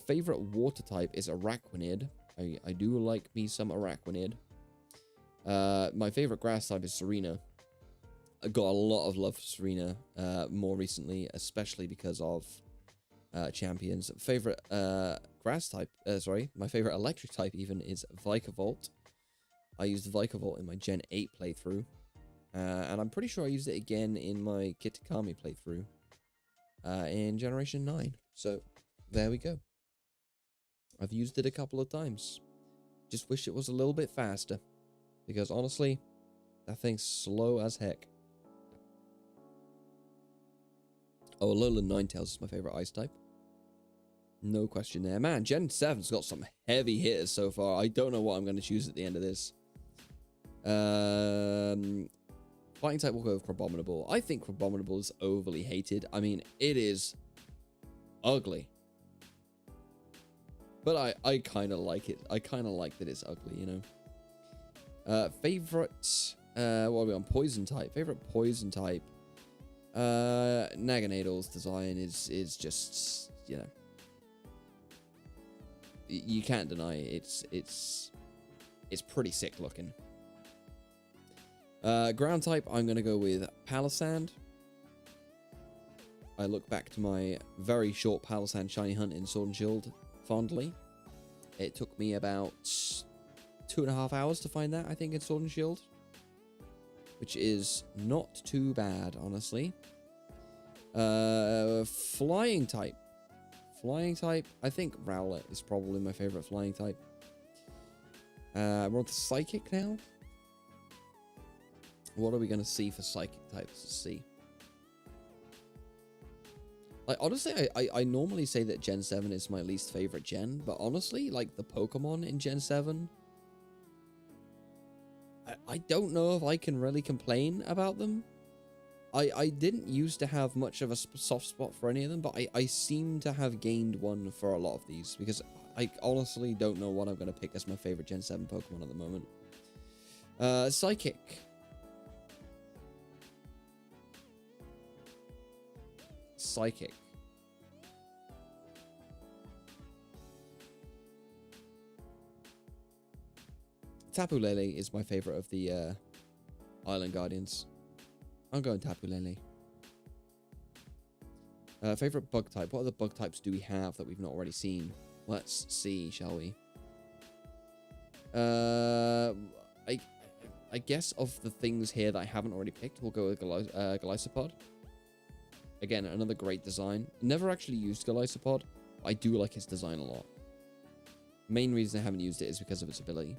Favorite water type is Araquanid. I do like me some Araquanid. My favorite grass type is Serena. I got a lot of love for Serena more recently, especially because of champions. Favorite grass type, my favorite electric type even is Vikavolt. I used Vikavolt in my Gen 8 playthrough. And I'm pretty sure I used it again in my Kitakami playthrough in Generation 9. So, there we go. I've used it a couple of times. Just wish it was a little bit faster. Because honestly, that thing's slow as heck. Oh, Alolan Ninetales is my favorite ice type. No question there. Man, Gen 7's got some heavy hitters so far. I don't know what I'm going to choose at the end of this. Fighting type will go with Crabominable. I think Crabominable is overly hated. I mean, it is ugly. But I kind of like it. I kind of like that it's ugly, you know. Favorite, what are we on? Poison type. Favorite poison type. Naganadal's design is just, you know. You can't deny it. It's pretty sick looking. Ground type, I'm going to go with Palossand. I look back to my very short Palossand shiny hunt in Sword and Shield fondly. It took me about 2.5 hours to find that, I think, in Sword and Shield. Which is not too bad, honestly. Flying type. Flying type, I think Rowlet is probably my favorite flying type. We're on to Psychic now. What are we going to see for Psychic types to see? Like, honestly, I normally say that Gen 7 is my least favorite gen, but honestly, like, the Pokemon in Gen 7 I don't know if I can really complain about them. I didn't used to have much of a soft spot for any of them, but I seem to have gained one for a lot of these, because I honestly don't know what I'm going to pick as my favorite Gen 7 Pokemon at the moment. Psychic. Psychic. Tapu Lele is my favorite of the Island Guardians. I'm going Tapu Lele. Favorite bug type. What other bug types do we have that we've not already seen? Let's see, shall we? I guess of the things here that I haven't already picked, we'll go with Golisopod. Again, another great design. Never actually used Golisopod. I do like his design a lot. Main reason I haven't used it is because of its ability.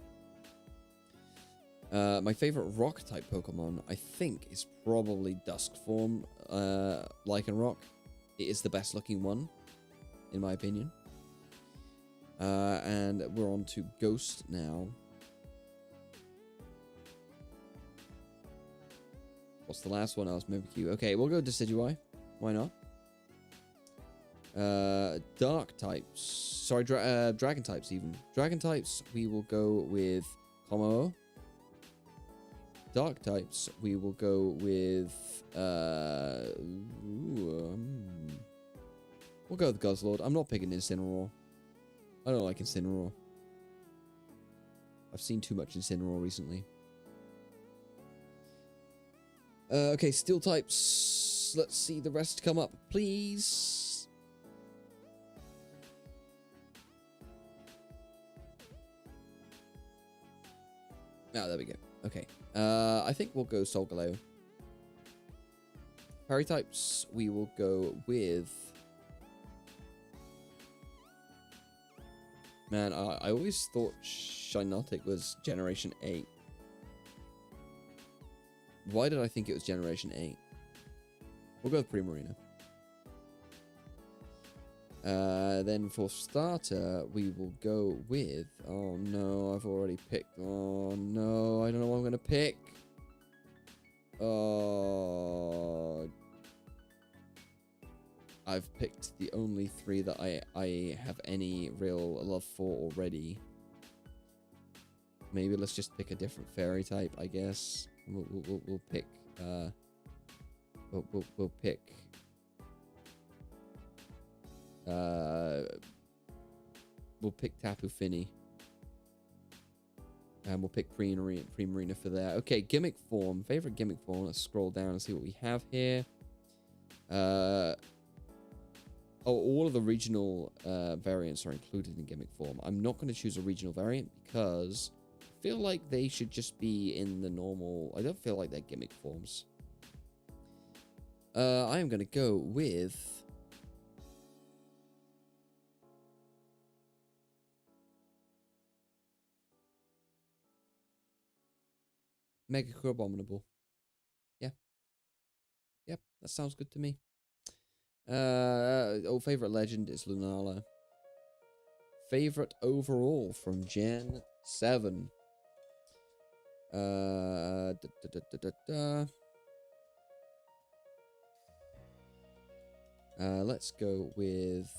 My favorite rock type Pokemon, I think, is probably Dusk Form, Lycanroc. It is the best looking one, in my opinion. And we're on to Ghost now. What's the last one? I was Mimikyu. Okay, we'll go Decidueye. Why not? Dark types. Sorry, Dragon types even. Dragon types, we will go with Kommo. Dark types, we will go with we'll go with Guzzlord. I'm not picking Incineroar. I don't like Incineroar. I've seen too much Incineroar recently. Okay, Steel types. Let's see the rest come up, please. Oh, there we go. Okay. I think we'll go Solgaleo. Fairy types, we will go with... Man, I always thought Shiinotic was Generation 8. Why did I think it was Generation 8? We'll go with Primarina. Then for starter, we will go with... Oh no, I've already picked... Oh no, I don't know what I'm going to pick. Oh... I've picked the only three that I have any real love for already. Maybe let's just pick a different fairy type, I guess. We'll pick... We'll pick... we'll pick Tapu Fini. And we'll pick Primarina for that. Okay, gimmick form. Favorite gimmick form. Let's scroll down and see what we have here. Oh, all of the regional variants are included in gimmick form. I'm not going to choose a regional variant because I feel like they should just be in the normal... I don't feel like they're gimmick forms. I am going to go with... Mega Abominable. Yeah. Yep, that sounds good to me. Favorite legend is Lunala. Favorite overall from Gen 7. Let's go with...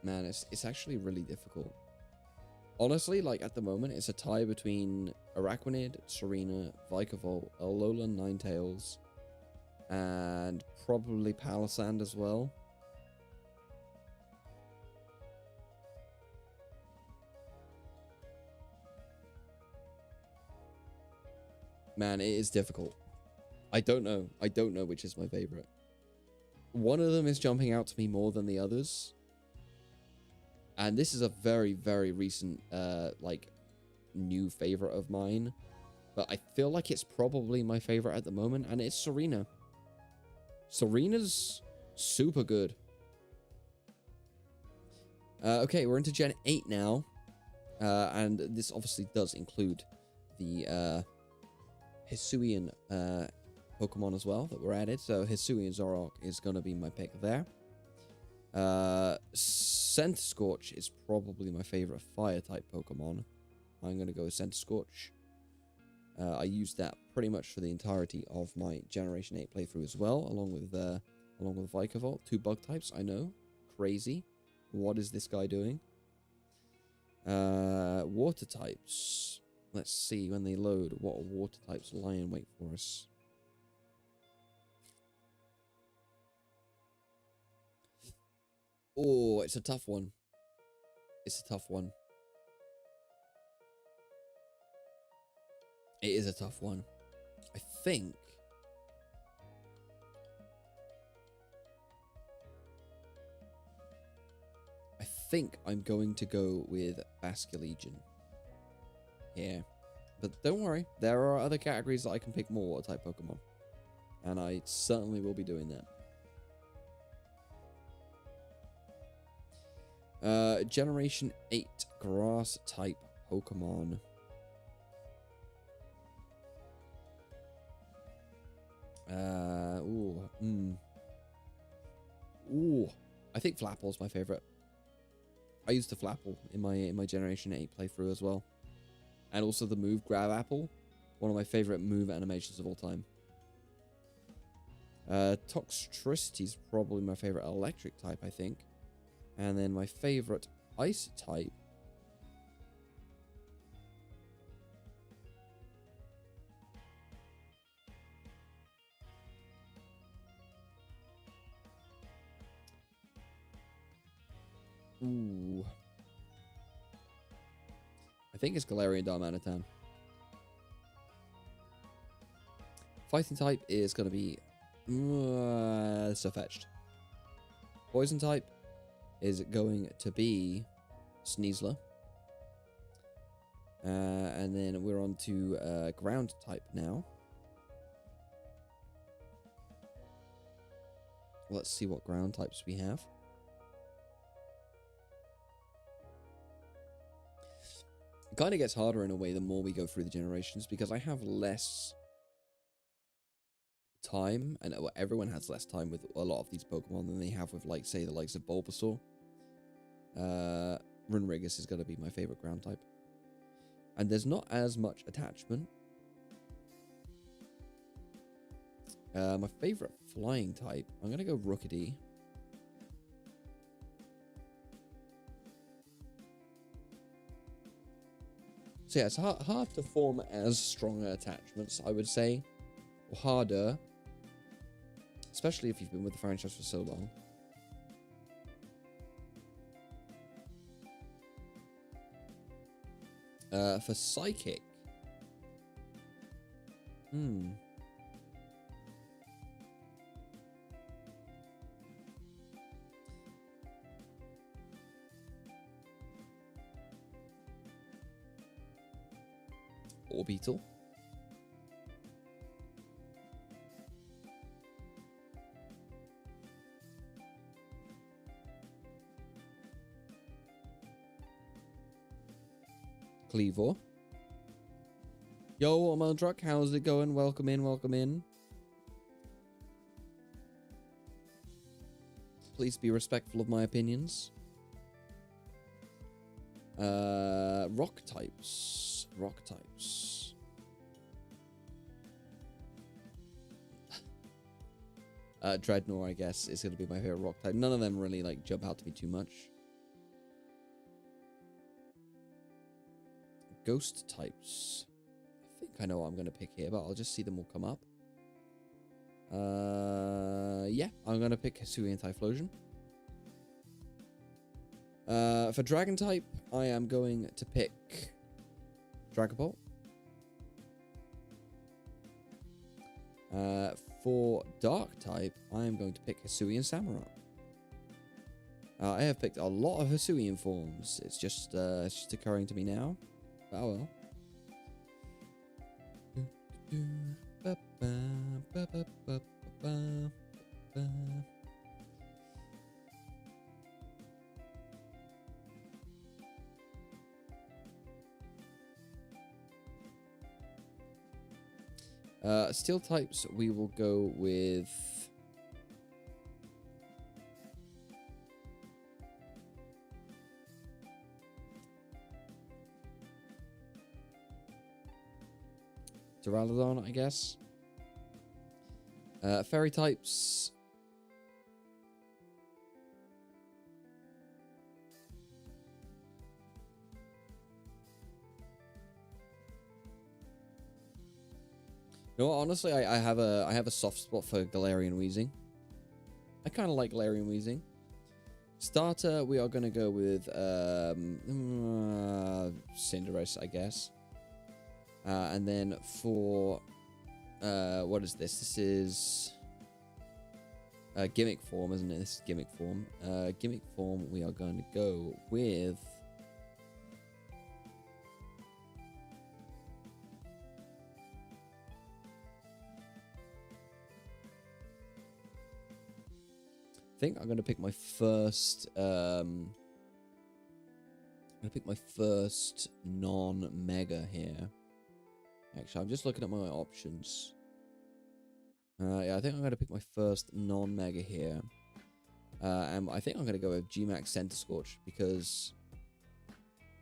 Man, it's actually really difficult. Honestly, like at the moment, it's a tie between Araquanid, Serena, Vikavolt, Alolan Ninetales, and probably Palisand as well. Man, it is difficult. I don't know. I don't know which is my favorite. One of them is jumping out to me more than the others. And this is a very, very recent, like, new favorite of mine. But I feel like it's probably my favorite at the moment, and it's Serena. Serena's super good. Okay, we're into Gen 8 now. And this obviously does include the Hisuian Pokemon as well that were added. So Hisuian Zoroark is going to be my pick there. Scent Scorch is probably my favorite fire type Pokemon. I'm going to go with Scent Scorch. I used that pretty much for the entirety of my Generation 8 playthrough as well, along with Vikavolt. 2 bug types, I know. Crazy. What is this guy doing? Water types. Let's see when they load what water types lie in wait for us. Oh, it's a tough one. It's a tough one. It is a tough one. I think I'm going to go with Basculegion here. But don't worry, there are other categories that I can pick more water type Pokemon. And I certainly will be doing that. Generation 8 grass type Pokemon. I think Flapple's my favorite. I used the Flapple in my Generation 8 playthrough as well. And also the move Grab Apple. One of my favorite move animations of all time. Toxtricity's probably my favorite electric type, I think. And then my favorite ice type. Ooh. I think it's Galarian Darmanitan. Fighting type is going to be Sirfetch'd. Poison type is going to be Sneasler. And then we're on to ground type now. Let's see what ground types we have. It kind of gets harder in a way the more we go through the generations, because I have less time, and everyone has less time with a lot of these Pokemon than they have with, like, say, the likes of Bulbasaur. Runrigus is going to be my favorite ground type. And there's not as much attachment. My favorite flying type, I'm going to go Rookidee. So yeah, it's hard to form as strong attachments, I would say. Or harder. Especially if you've been with the franchise for so long. For Psychic. Orbeetle. Cleavor. Yo, Muldruck, how's it going? Welcome in, welcome in. Please be respectful of my opinions. Rock types. Rock types. Dreadnought, I guess, is going to be my favorite rock type. None of them really, like, jump out to me too much. Ghost types. I think I know what I'm going to pick here, but I'll just see them all come up. Yeah, I'm going to pick Hisuian Typhlosion. For Dragon type, I am going to pick Dragapult. For Dark type, I am going to pick Hisuian Samurott. I have picked a lot of Hisuian forms. It's just occurring to me now. Oh well. Steel types, we will go with... Duraludon, I guess. Fairy types. You know what, honestly, I have a soft spot for Galarian Weezing. I kind of like Galarian Weezing. Starter, we are going to go with Cinderace, I guess. And then for what is this? This is gimmick form, isn't it? This is gimmick form. Gimmick form, we are going to go with I think I'm going to pick my first non-mega here. Actually, I'm just looking at my options. Yeah, I think I'm going to pick my first non-mega here. And I think I'm going to go with Gmax Center Scorch because,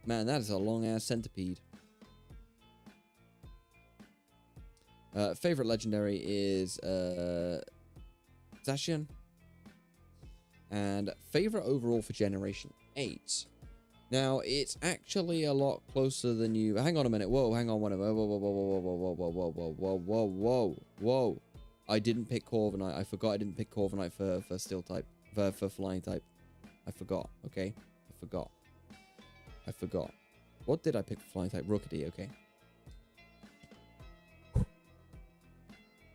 man, that is a long-ass centipede. Favorite legendary is Zacian. And favorite overall for Generation 8. Now, it's actually a lot closer than you... Hang on a minute. Whoa, hang on one minute. Whoa. I didn't pick Corviknight. I forgot I didn't pick Corviknight for Steel type. For Flying type. I forgot, okay? I forgot. What did I pick for Flying type? Rookity, okay.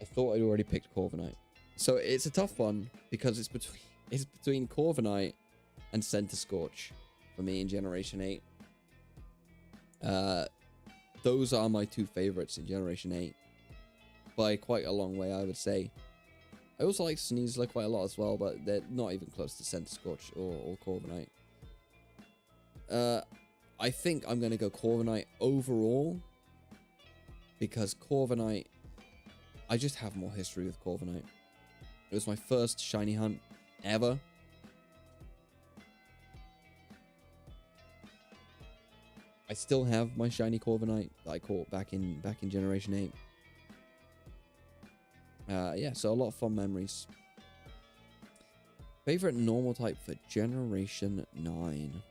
I thought I'd already picked Corviknight. So, it's a tough one because it's between Corviknight and Center Scorch for me in Generation 8. Those are my two favorites in Generation 8. By quite a long way, I would say. I also like Sneasler quite a lot as well, but they're not even close to Center Scorch or Corviknight. I think I'm going to go Corviknight overall. Because Corviknight... I just have more history with Corviknight. It was my first shiny hunt ever. I still have my shiny Corviknight that I caught back in Generation 8. Yeah, so a lot of fun memories. Favorite normal type for Generation 9.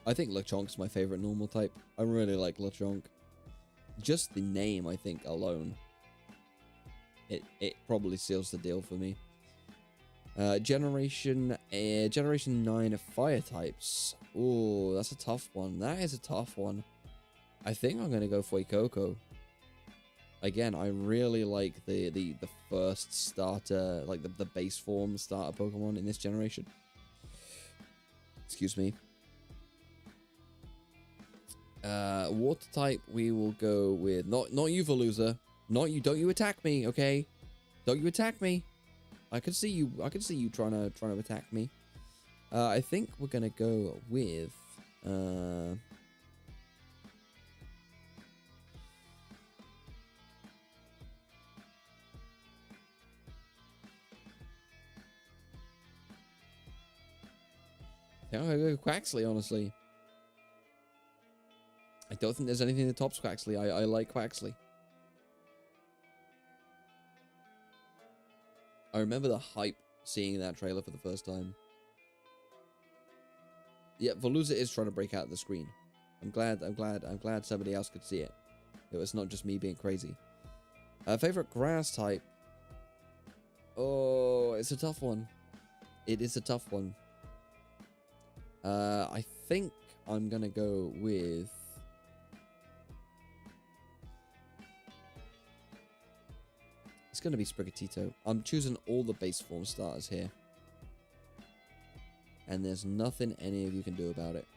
I think Lechonk's my favorite normal type. I really like Lechonk. Just the name, I think, alone. It probably seals the deal for me. Generation 9 of fire types. Ooh, that's a tough one. That is a tough one. I think I'm gonna go Fuecoco. Again, I really like the first starter, like the base form starter Pokemon in this generation. Excuse me. Water type, we will go with not you, Veluza. Not you. Don't you attack me, okay? Don't you attack me. I can see you trying to attack me. I think we're gonna go with yeah, I'm gonna go Quaxley, honestly. I don't think there's anything that tops Quaxley. I like Quaxley. I remember the hype seeing that trailer for the first time. Yeah, Veluza is trying to break out the screen. I'm glad somebody else could see it. It was not just me being crazy. Favorite grass type? Oh, it's a tough one. It is a tough one. I think I'm gonna go with... It's going to be Sprigatito. I'm choosing all the base form starters here. And there's nothing any of you can do about it.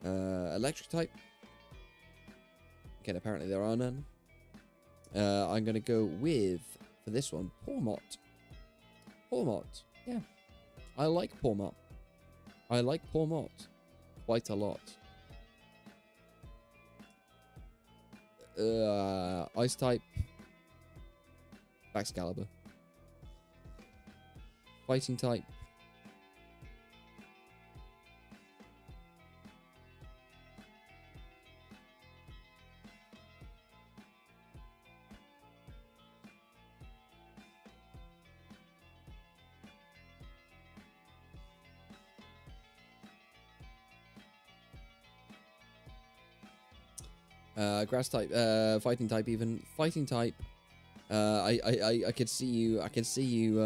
Electric type. Okay, apparently there are none. I'm going to go with, for this one, Pawmot. Pawmot. Yeah. I like Pawmot. I like Pawmot quite a lot. Ice type. Excalibur. Fighting type. Grass type, fighting type, even fighting type. I could see you. I can see you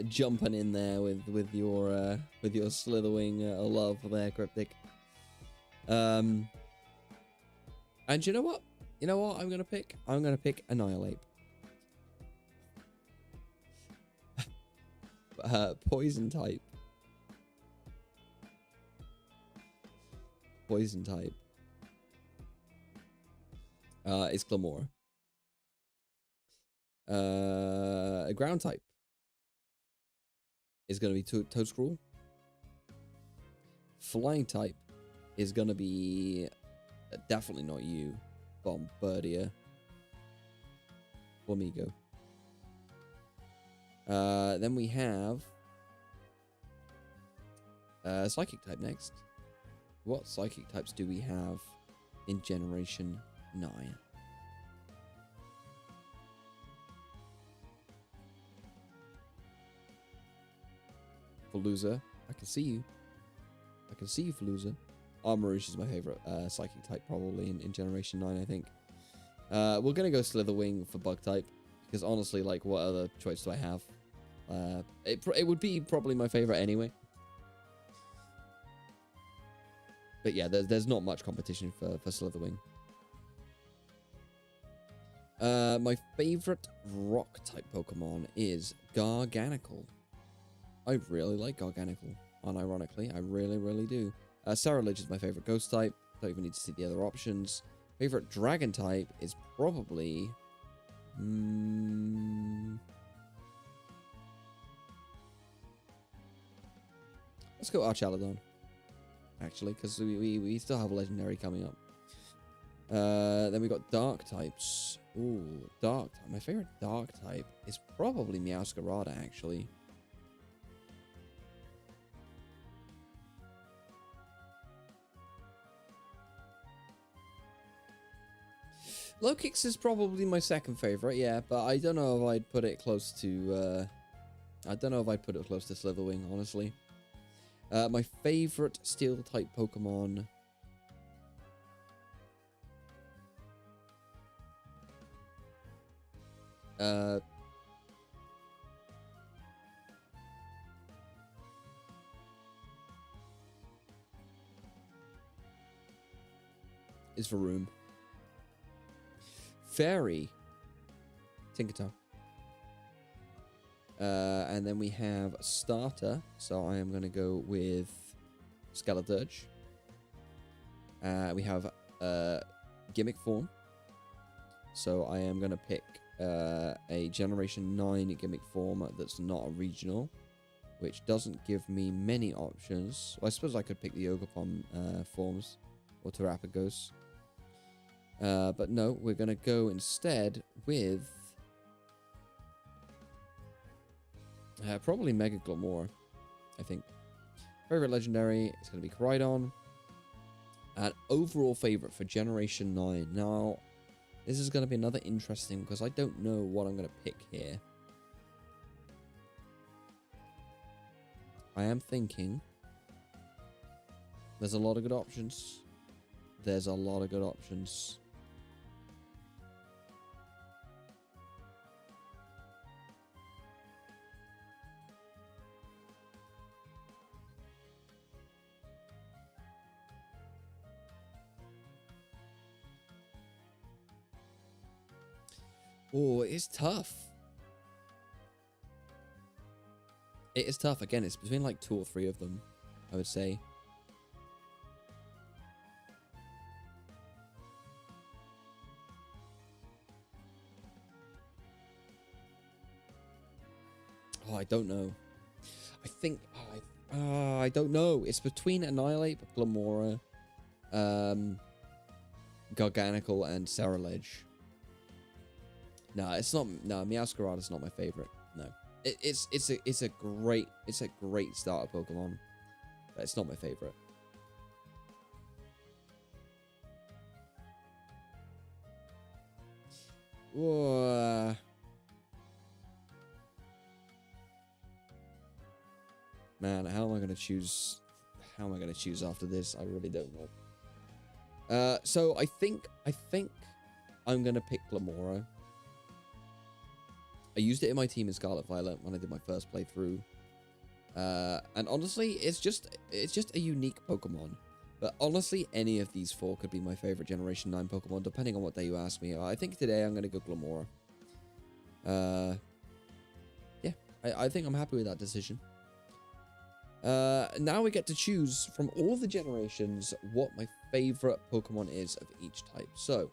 jumping in there with your Slitherwing love there, Cryptic. And you know what? You know what? I'm gonna pick Annihilate. Poison type. Poison type. Is Clamora. A ground type is going to be Toadscruel. Flying type is going to be definitely not you, Bombardier. Flamigo. Then we have Psychic type next. What Psychic types do we have in Generation 9? Falooza. I can see you. I can see you, Falooza. Armarouge is my favorite Psychic type, probably, in Generation 9, I think. We're going to go Slitherwing for Bug type, because honestly, like, what other choice do I have? It would be probably my favorite anyway. But yeah, there's not much competition for Slitherwing. My favorite rock type Pokemon is Garganical. I really like Garganical, unironically. I really, really do. Saralidge is my favorite ghost type. Don't even need to see the other options. Favorite dragon type is probably... let's go Archaladon, actually, because we still have a legendary coming up. Then we got dark types. Ooh, dark type. My favorite dark type is probably Meowscarada, actually. Lokix is probably my second favorite, yeah, but I don't know if I'd put it close to, Slitherwing, honestly. My favorite Steel-type Pokemon... is Varoom. Fairy. Tinkaton. And then we have a starter, so I am going to go with Skeledirge. We have Gimmick form, so I am going to pick a Generation 9 Gimmick form that's not a regional, which doesn't give me many options. Well, I suppose I could pick the Ogerpon forms, or Terrapagos. But no, we're going to go instead with... probably Mega Glamora, I think. Favorite legendary is going to be Koraidon. And overall favorite for Generation 9. Now, this is going to be another interesting, because I don't know what I'm going to pick here. I am thinking there's a lot of good options. There's a lot of good options. Oh, it's tough. It is tough. Again, it's between like 2 or 3 of them, I would say. Oh, I don't know. I think I don't know. It's between Annihilate, Glamora, Garganical, and Cerulege. No, it's not. No, Meowscarada is not my favorite. No, it's a great starter Pokemon, but it's not my favorite. Whoa. Man, how am I gonna choose? How am I gonna choose after this? I really don't know. So I think I'm gonna pick Glamora. I used it in my team in Scarlet Violet when I did my first playthrough. And honestly, it's just a unique Pokemon. But honestly, any of these four could be my favorite Generation 9 Pokemon, depending on what day you ask me. I think today I'm going to go Glamora. Yeah, I think I'm happy with that decision. Now we get to choose from all the generations what my favorite Pokemon is of each type. So,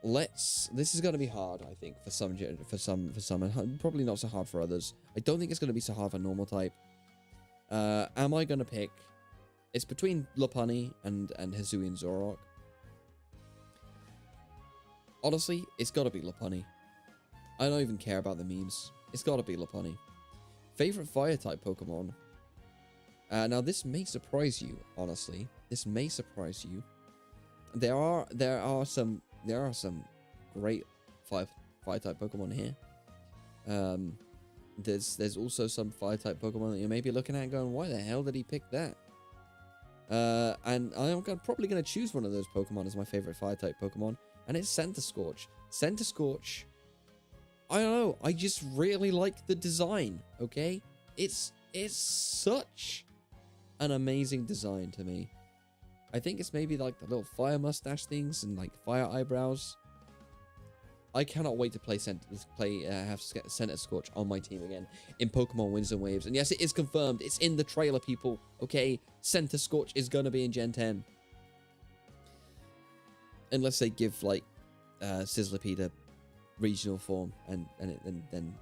this is going to be hard, I think, for some, and probably not so hard for others. I don't think it's going to be so hard for normal type. Am I going to pick? It's between Lopunny and Hisuian Zoroark. Honestly, it's got to be Lopunny. I don't even care about the memes. It's got to be Lopunny. Favorite fire type Pokemon. Now this may surprise you. Honestly, this may surprise you. There are some great fire type Pokemon here. There's also some fire type Pokemon that you may be looking at and going, why the hell did he pick that? And I'm probably going to choose one of those Pokemon as my favorite fire type Pokemon, and it's Centiskorch. Centiskorch, I don't know, I just really like the design, okay? It's such an amazing design to me. I think it's maybe like the little fire mustache things and like fire eyebrows. I cannot wait to have Centiskorch on my team again in Pokemon Winds and Waves. And yes, it is confirmed. It's in the trailer, people. Okay, Centiskorch is going to be in Gen 10. Unless they give, like, Sizzlipede a regional form, and then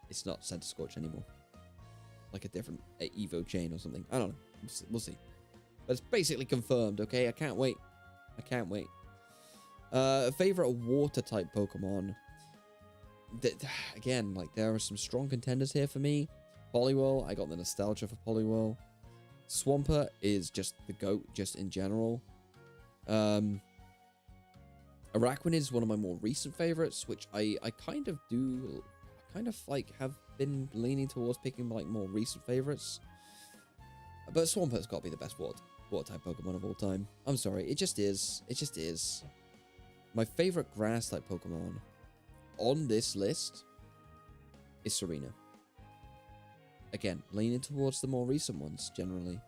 it's not Centiskorch anymore. Like a different Evo chain or something. I don't know. We'll see. But it's basically confirmed, okay? I can't wait. I can't wait. Favorite water type Pokemon. Again, like, there are some strong contenders here for me. Poliwhirl, I got the nostalgia for Poliwhirl. Swampert is just the GOAT, just in general. Araquanid is one of my more recent favorites, which I kind of like have been leaning towards picking like more recent favorites. But Swampert's got to be the best water type Pokemon of all time. I'm sorry, it just is. It just is. My favorite grass type Pokemon on this list is Serena. Again, leaning towards the more recent ones, generally.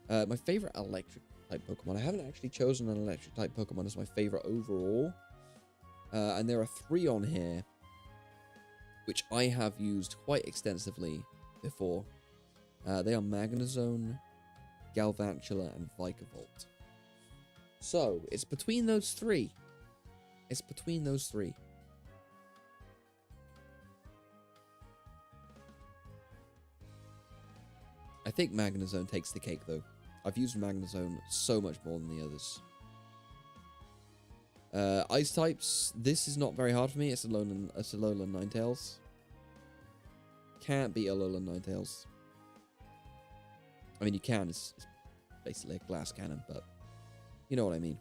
My favorite electric type Pokemon. I haven't actually chosen an electric type Pokemon as my favorite overall. And there are 3 on here, which I have used quite extensively before. They are Magnezone, Galvantula, and Vikavolt. So, it's between those 3. It's between those 3. I think Magnezone takes the cake, though. I've used Magnezone so much more than the others. Ice types. This is not very hard for me. It's Alolan Ninetales. Can't beat Alolan Ninetales. I mean, you can. It's basically a glass cannon, but you know what I mean.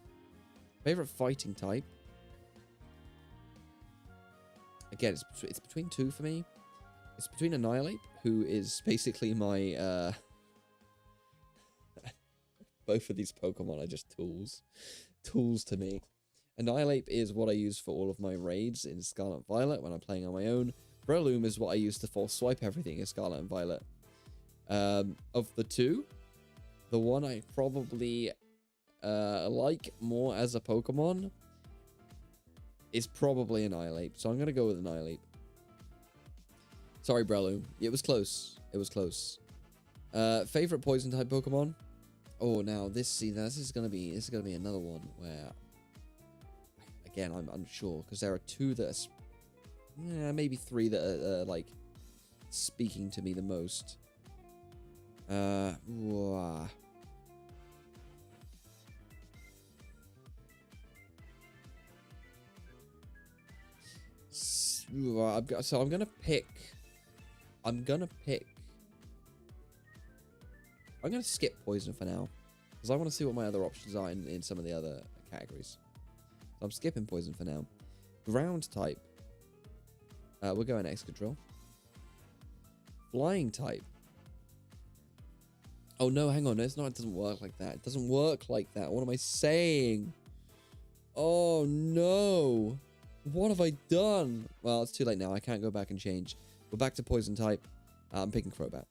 Favorite fighting type. Again, it's between 2 for me. It's between Annihilate, who is basically my... Both of these Pokemon are just tools. Tools to me. Annihilate is what I use for all of my raids in Scarlet Violet when I'm playing on my own. Breloom is what I use to force swipe everything in Scarlet and Violet. Of the 2, the one I probably like more as a Pokemon is probably Annihilate. So I'm going to go with Annihilate. Sorry, Breloom. It was close. It was close. Favorite poison type Pokemon? Oh, now this is gonna be another one where, again, I'm unsure because there are 2 that are, maybe 3 that are like speaking to me the most. So I'm gonna pick. I'm gonna skip poison for now, because I want to see what my other options are in some of the other categories. So I'm skipping poison for now. Ground type. We're going Excadrill. Flying type. Oh no, hang on. No, it's not. It doesn't work like that. It doesn't work like that. What am I saying? Oh no. What have I done? Well, it's too late now. I can't go back and change. We're back to poison type. I'm picking Crobat.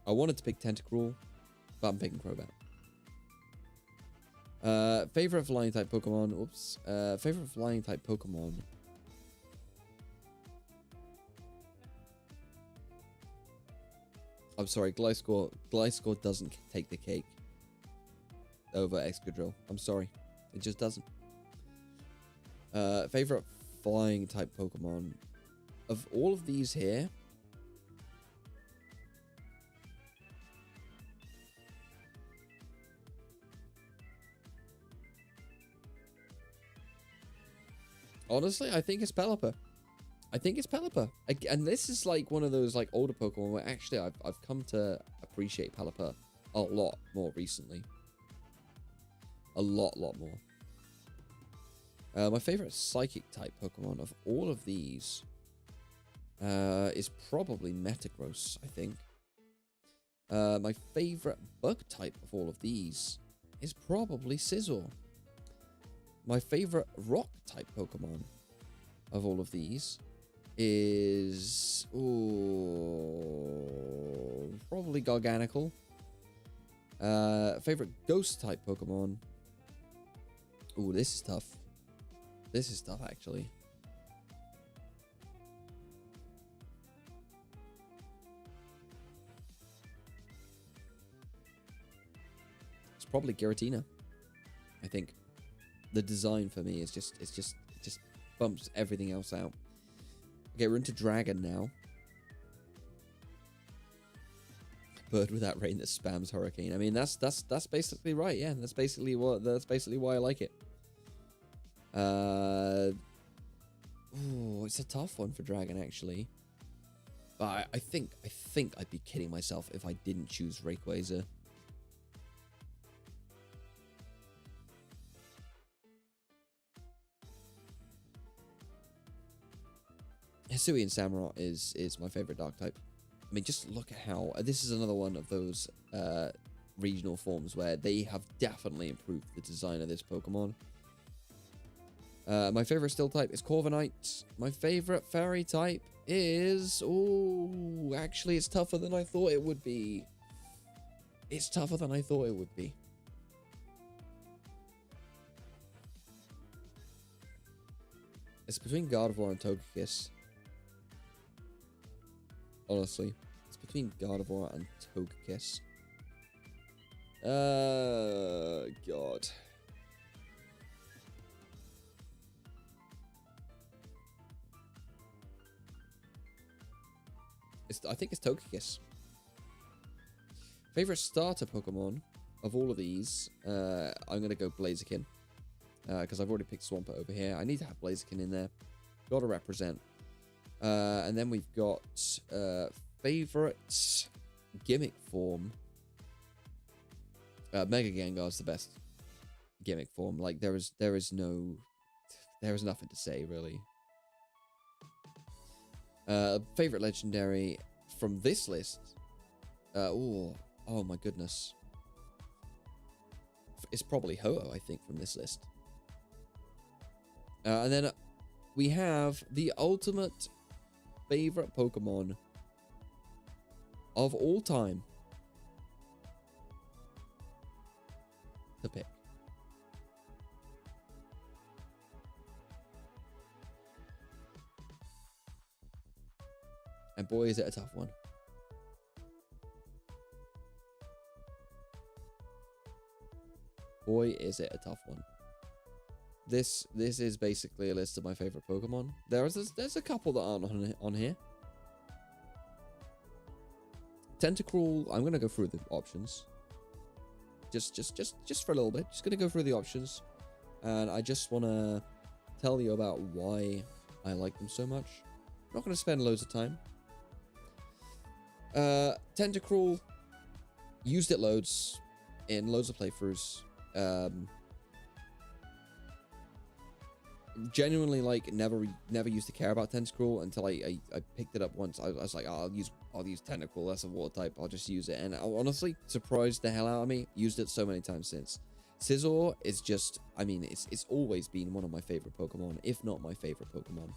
I wanted to pick Tentacruel, but I'm picking Crobat. Favorite flying type Pokemon. Oops. Favorite flying type Pokemon. I'm sorry, Gliscor doesn't take the cake over Excadrill. I'm sorry. It just doesn't. Favorite flying type Pokemon. Of all of these here, honestly, I think it's Pelipper. And this is like one of those like older Pokemon where actually I've come to appreciate Pelipper a lot more recently. A lot more. My favorite Psychic type Pokemon of all of these is probably Metagross, I think. My favorite Bug type of all of these is probably Scizor. My favorite Rock type Pokemon of all of these is probably Garganical. Favorite Ghost type Pokemon. Ooh, this is tough. This is tough, actually. It's probably Giratina, I think. The design for me is just bumps everything else out. Okay, we're into Dragon now. Bird without rain that spams Hurricane. I mean, that's basically right. Yeah, that's basically why I like it. It's a tough one for Dragon, actually. But I think I'd be kidding myself if I didn't choose Rayquaza. Hisuian Samurott is my favorite Dark type. I mean, just look at how... this is another one of those regional forms where they have definitely improved the design of this Pokemon. My favorite Steel type is Corviknight. My favorite Fairy type is... oh, actually, it's tougher than I thought it would be. It's tougher than I thought it would be. It's between Gardevoir and Togekiss. Honestly, it's between Gardevoir and Togekiss. God. I think it's Togekiss. Favorite starter Pokemon of all of these, I'm going to go Blaziken. Because I've already picked Swampert over here. I need to have Blaziken in there. Gotta represent. And then we've got favorite gimmick form. Mega Gengar's the best gimmick form. Like there is nothing to say really. Favorite legendary from this list. Oh my goodness. It's probably Ho-Oh, I think, from this list. And then we have the ultimate favorite Pokemon of all time to pick. And boy, is it a tough one. Boy, is it a tough one. this is basically a list of my favorite Pokemon. There's a couple that aren't on here. Tentacruel, I'm gonna go through the options. Just for a little bit. Just gonna go through the options, and I just wanna tell you about why I like them so much. I'm not gonna spend loads of time. Tentacruel, used it loads in loads of playthroughs. Genuinely, like, never used to care about Tentacruel until I picked it up once. I was like, oh, I'll use Tentacruel. That's a water type. I'll just use it. And I honestly surprised the hell out of me. Used it so many times since. Scizor is just, I mean, it's always been one of my favorite Pokemon, if not my favorite Pokemon.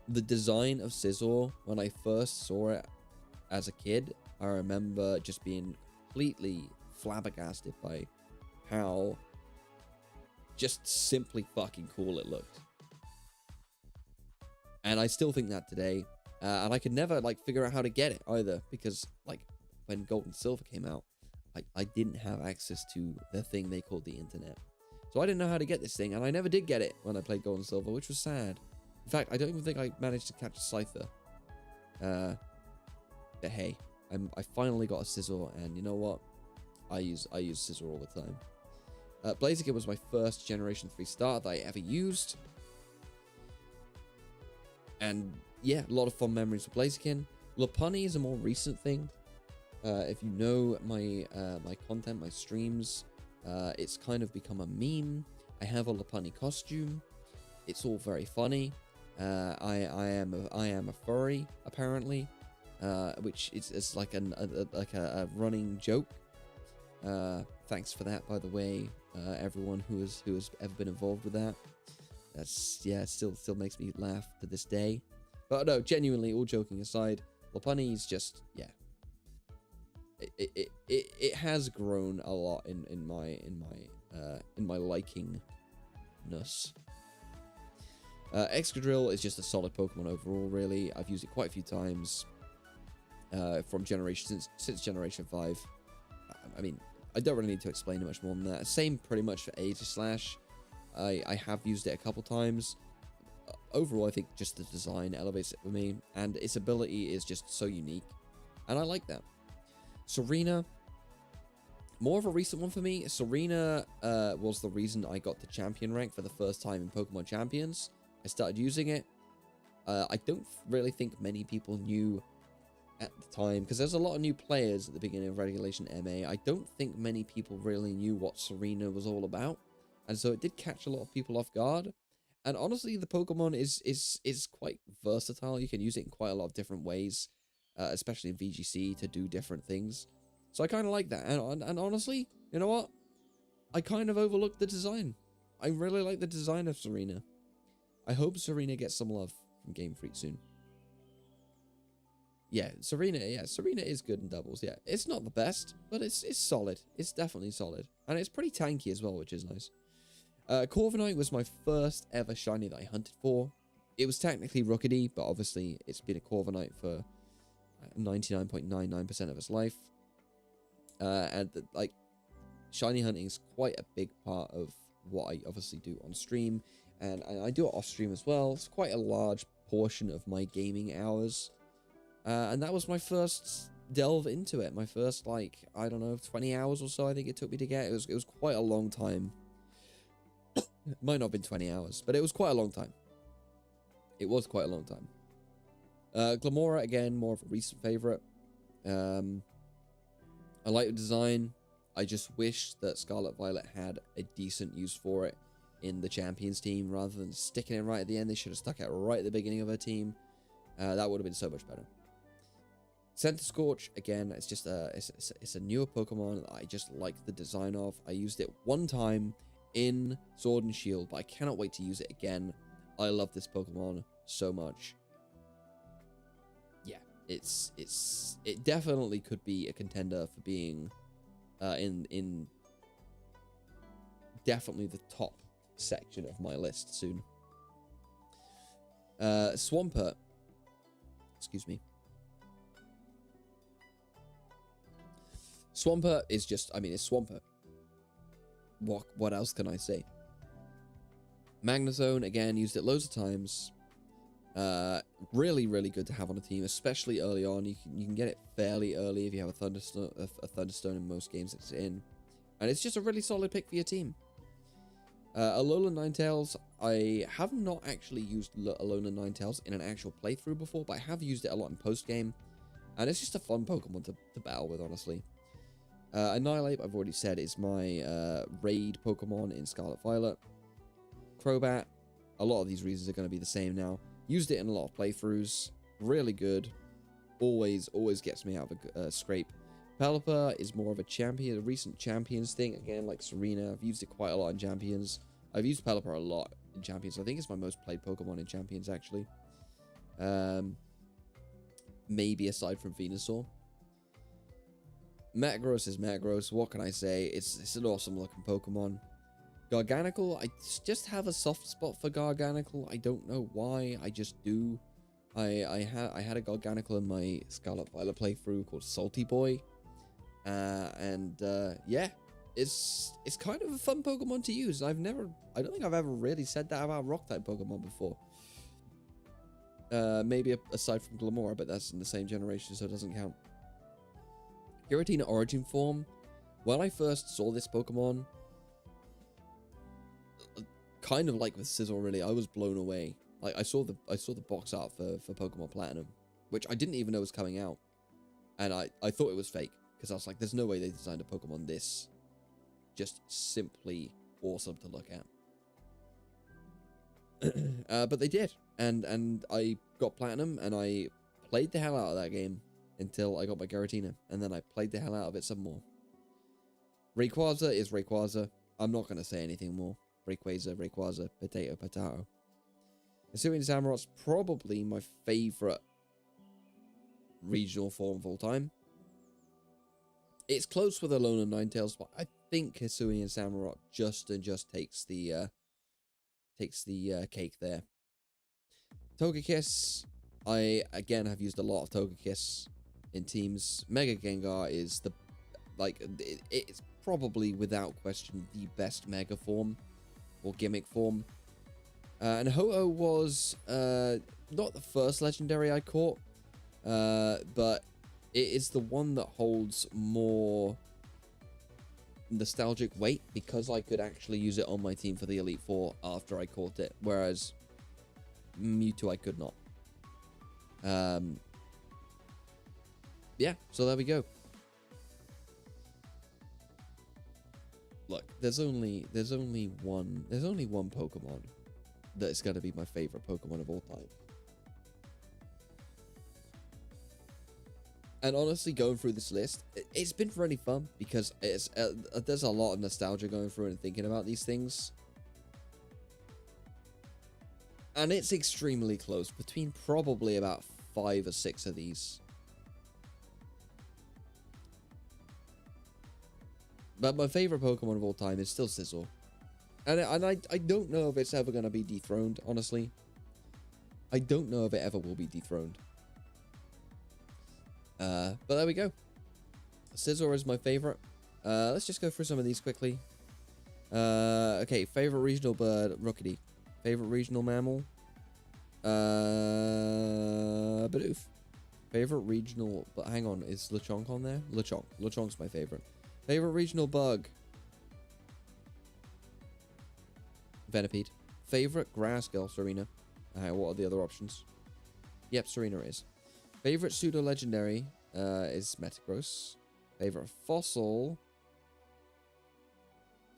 The design of Scizor, when I first saw it as a kid, I remember just being completely flabbergasted by how just simply fucking cool it looked. And I still think that today. And I could never, like, figure out how to get it either, because, like, when Gold and Silver came out, I didn't have access to the thing they called the internet. So I didn't know how to get this thing, and I never did get it when I played Gold and Silver, which was sad. In fact, I don't even think I managed to catch a Scyther. But hey, I finally got a Scizor, and you know what? I use Scizor all the time. Blaziken was my first Generation 3 start that I ever used. And yeah, a lot of fun memories with Blaziken. Lopunny is a more recent thing. If you know my my content, my streams, it's kind of become a meme. I have a Lopunny costume. It's all very funny. I am a furry, apparently, which is like a running joke. Thanks for that, by the way, everyone who has ever been involved with that. That's, yeah, it still makes me laugh to this day. But no, genuinely, all joking aside, Lopunny is just, yeah, it has grown a lot in my likingness. Excadrill is just a solid Pokemon overall, really. I've used it quite a few times from since Generation 5. I mean, I don't really need to explain it much more than that. Same pretty much for Aegislash. I have used it a couple times. Overall, I think just the design elevates it for me, and its ability is just so unique, and I like that. Serena, more of a recent one for me. Serena was the reason I got to champion rank for the first time in Pokemon Champions. I started using it. I don't really think many people knew at the time, because there's a lot of new players at the beginning of Regulation MA. I don't think many people really knew what Serena was all about, and so it did catch a lot of people off guard. And honestly, the Pokemon is quite versatile. You can use it in quite a lot of different ways, especially in VGC, to do different things. So I kind of like that. And honestly, you know what? I kind of overlooked the design. I really like the design of Serena. I hope Serena gets some love from Game Freak soon. Yeah, Serena is good in doubles. Yeah, it's not the best, but it's solid. It's definitely solid. And it's pretty tanky as well, which is nice. Corviknight was my first ever shiny that I hunted for. It was technically Rookedy, but obviously it's been a Corviknight for 99.99% of its life. Like, shiny hunting is quite a big part of what I obviously do on stream, and I do it off stream as well. It's quite a large portion of my gaming hours, and that was my first delve into it. My first, like, I don't know, 20 hours or so I think it took me to get. It was quite a long time. It might not have been 20 hours, but it was quite a long time. It was quite a long time. Glamora, again, more of a recent favorite. I like the design. I just wish that Scarlet Violet had a decent use for it in the Champions team, rather than sticking it right at the end. They should have stuck it right at the beginning of her team. That would have been so much better. Centiskorch, again, it's just it's a newer Pokemon that I just like the design of. I used it one time in Sword and Shield, but I cannot wait to use it again. I love this Pokemon so much. Yeah, it definitely could be a contender for being in definitely the top section of my list soon. Swampert, excuse me. Swampert is just, I mean, it's Swampert. What else can I say? Magnezone, again, used it loads of times. Really, really good to have on a team, especially early on. You can get it fairly early if you have a Thunderstone in most games it's in. And it's just a really solid pick for your team. Alolan Ninetales, I have not actually used Alolan Ninetales in an actual playthrough before, but I have used it a lot in post-game. And it's just a fun Pokemon to battle with, honestly. Annihilate, I've already said, is my raid Pokemon in Scarlet Violet. Crobat, a lot of these reasons are going to be the same now. Used it in a lot of playthroughs. Really good. Always gets me out of a scrape. Pelipper is more of a recent Champions thing. Again, like Serena, I've used it quite a lot in Champions. I've used Pelipper a lot in Champions. I think it's my most played Pokemon in Champions, actually. Maybe aside from Venusaur. Metagross is Metagross. What can I say? It's an awesome looking Pokemon. Garganical, I just have a soft spot for Garganical. I don't know why. I just do. I had a Garganical in my Scarlet Violet playthrough called Salty Boy. Yeah, it's kind of a fun Pokemon to use. I don't think I've ever really said that about Rock-type Pokemon before. Maybe aside from Glamora, but that's in the same generation, so it doesn't count. Giratina Origin Form. When I first saw this Pokemon, kind of like with Sizzle, really, I was blown away. Like I saw the box art for Pokemon Platinum, which I didn't even know was coming out, and I thought it was fake because I was like, "There's no way they designed a Pokemon this just simply awesome to look at." But they did, and I got Platinum, and I played the hell out of that game until I got my Giratina, and then I played the hell out of it some more. Rayquaza is Rayquaza. I'm not gonna say anything more. Rayquaza, potato. Hisuian Samurot's probably my favorite regional form of all time. It's close with Alolan Ninetales, but I think Hisuian Samurott just takes the cake there. Togekiss, I again have used a lot of Togekiss in teams. Mega Gengar is it's probably without question the best Mega form or gimmick form. And Ho-Oh was not the first legendary I caught, but it is the one that holds more nostalgic weight because I could actually use it on my team for the Elite Four after I caught it, whereas Mewtwo I could not. Yeah, so there we go. Look, there's only one Pokemon that's going to be my favorite Pokemon of all time. And honestly, going through this list, it's been really fun because there's a lot of nostalgia going through and thinking about these things. And it's extremely close, between probably about 5 or 6 of these. But my favorite Pokemon of all time is still Sizzle. And I don't know if it's ever going to be dethroned, honestly. I don't know if it ever will be dethroned. But there we go. Scizor is my favorite. Let's just go through some of these quickly. Okay, favorite regional bird, Rookity. Favorite regional mammal, Bidoof. Favorite regional, but hang on, is Lechonk on there? Lechonk. Lechonk's my favorite. Favorite regional bug, Venipede. Favorite grass girl, Serena. What are the other options? Yep, Serena is. Favorite pseudo legendary is Metagross. Favorite fossil,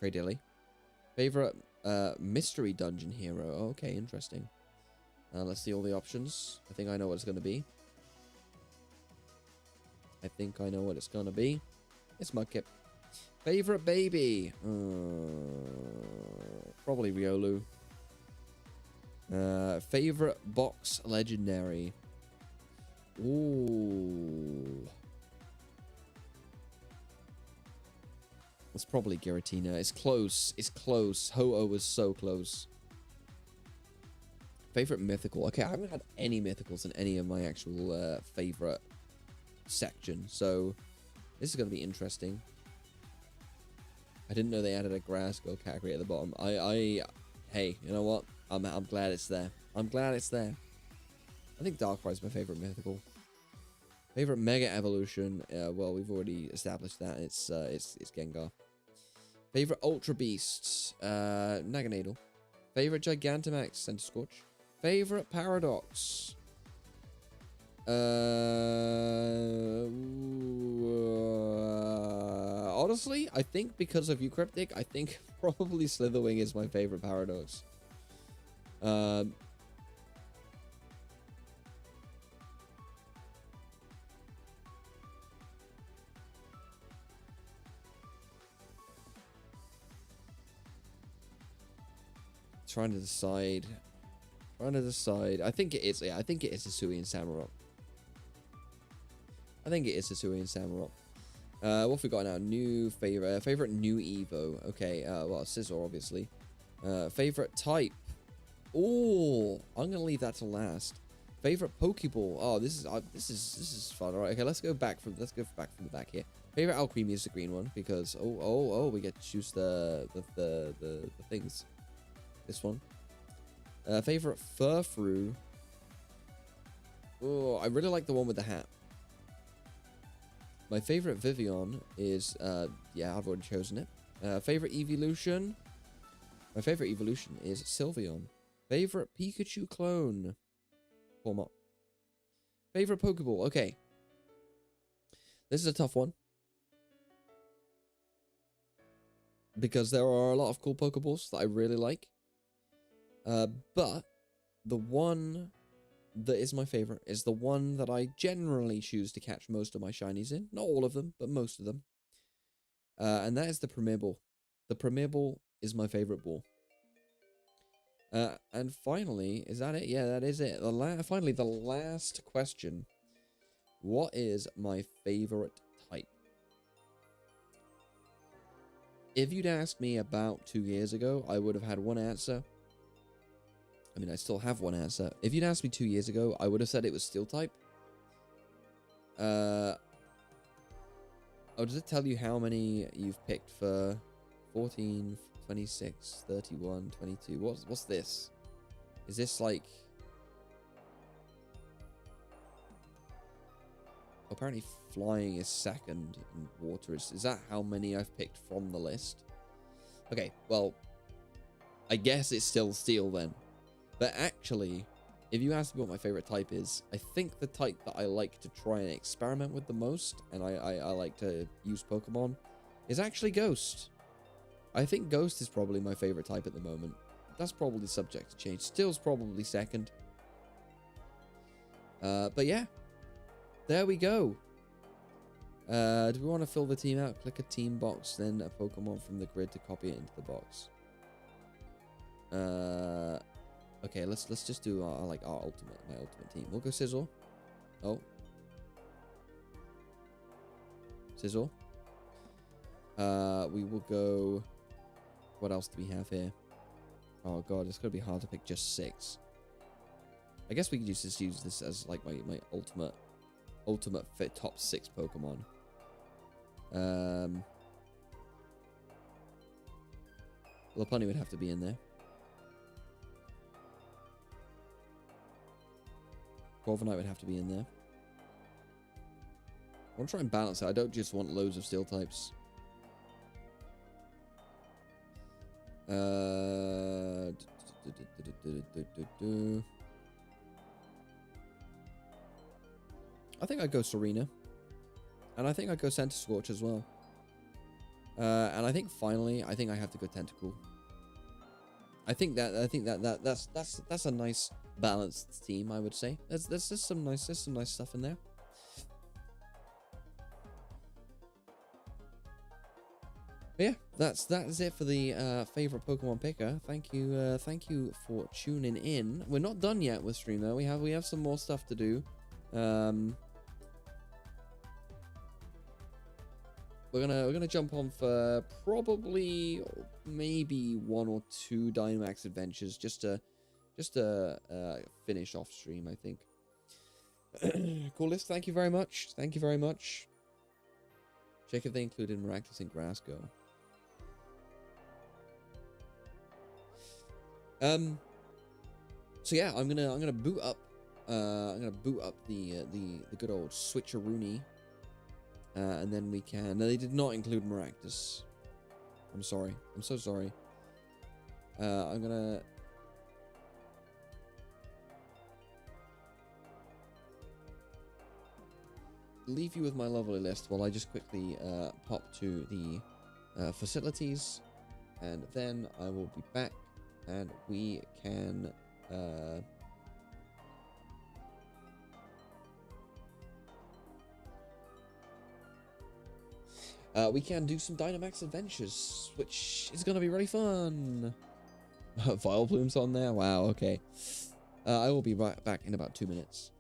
Cradilly. Favorite mystery dungeon hero. Oh, okay, interesting. Let's see all the options. I think I know what it's going to be. It's Mudkip. Favorite baby. Probably Riolu. Favorite box legendary. Ooh. It's probably Giratina. It's close. It's close. Ho-Oh was so close. Favorite mythical. Okay, I haven't had any mythicals in any of my actual favorite section, so this is going to be interesting. I didn't know they added a grass girl category at the bottom. I hey, you know what? I'm glad it's there. I'm glad it's there. I think Darkrai is my favorite mythical. Favorite Mega Evolution. Well, we've already established that it's Gengar. Favorite Ultra Beasts. Naganadel. Favorite Gigantamax. Centiskorch. Favorite Paradox. Honestly, I think because of Eucryptic, I think probably Slitherwing is my favorite Paradox. Trying to decide. I think it is. Yeah, I think it is Hisui and Samurott. What have we got now? New favorite new Evo. Okay. Well, Scizor obviously. Favorite type. Oh, I'm gonna leave that to last. Favorite Pokeball. Oh, this is fun. All right. Okay, let's go back from the back here. Favorite Alcremie is the green one because we get to choose the things. This one. Favorite Furfrou. Oh, I really like the one with the hat. My favorite Vivian is, yeah, I've already chosen it. Favorite Evolution. My favorite Evolution is Sylveon. Favorite Pikachu clone. Format. Favorite Pokeball. Okay. This is a tough one. Because there are a lot of cool Pokeballs that I really like. But the one that is my favorite is the one that I generally choose to catch most of my shinies in. Not all of them, but most of them. And that is the Premier Ball. The Premier Ball is my favorite ball. And finally, is that it? Yeah, that is it. Finally, the last question. What is my favorite type? If you'd asked me about 2 years ago, I would have had one answer. I mean, I still have one answer. If you'd asked me 2 years ago, I would have said it was Steel type. Oh, does it tell you how many you've picked for 14, 26, 31, 22? What's this? Is this like... Apparently flying is second and water is that how many I've picked from the list? Okay, well, I guess it's still Steel then. But actually, if you ask me what my favorite type is, I think the type that I like to try and experiment with the most, and I like to use Pokemon, is actually Ghost. I think Ghost is probably my favorite type at the moment. That's probably subject to change. Steel's probably second. But yeah, there we go. Do we want to fill the team out? Click a team box, then a Pokemon from the grid to copy it into the box. Okay, let's just do my ultimate team. We'll go Scizor. Oh. Scizor. We will go... What else do we have here? Oh god, it's gonna be hard to pick just 6. I guess we could just use this as like my ultimate fit top 6 Pokemon. Lopunny would have to be in there. Corviknight would have to be in there. I want to try and balance it. I don't just want loads of Steel types. I think I'd go Serena. And I think I'd go Centiskorch as well. And I think finally, I think I have to go Tentacool. I think that's a nice balanced team, I would say. There's just some nice stuff in there. But yeah, that's it for the favorite Pokemon picker. Thank you for tuning in. We're not done yet with stream though. We have some more stuff to do. We're gonna jump on for probably maybe 1 or 2 Dynamax Adventures just to finish off stream, I think. Coolest, thank you very much. Thank you very much. Check if they included Miraculous in Grass Go. So yeah, I'm gonna boot up. The good old switcheroony. And then we can. No, they did not include Maractus. I'm sorry. I'm so sorry. I'm gonna. Leave you with my lovely list while I just quickly pop to the facilities, and then I will be back, and we can do some Dynamax Adventures, which is gonna be really fun. Vile Plume's on there. Wow. Okay. I will be back in about 2 minutes.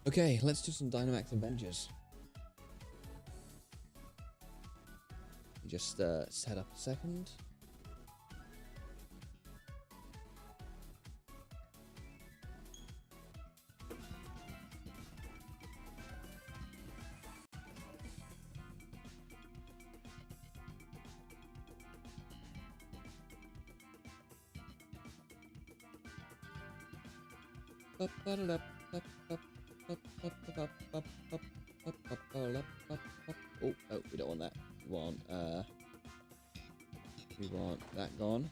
Okay, let's do some Dynamax Adventures. Just set up a second. Oh, no, we don't want that. We want that gone.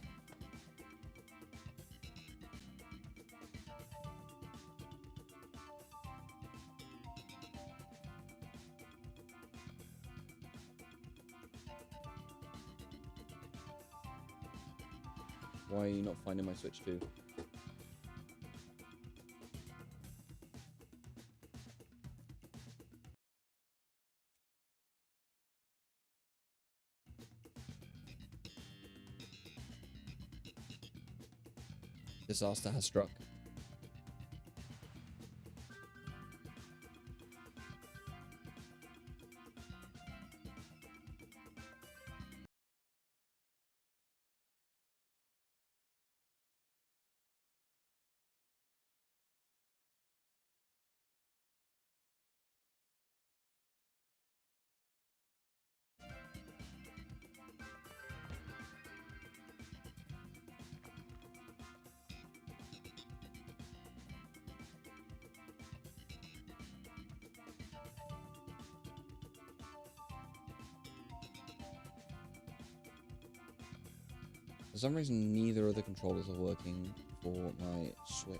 Why are you not finding my Switch 2? Disaster has struck. For some reason, neither of the controllers are working for my Switch.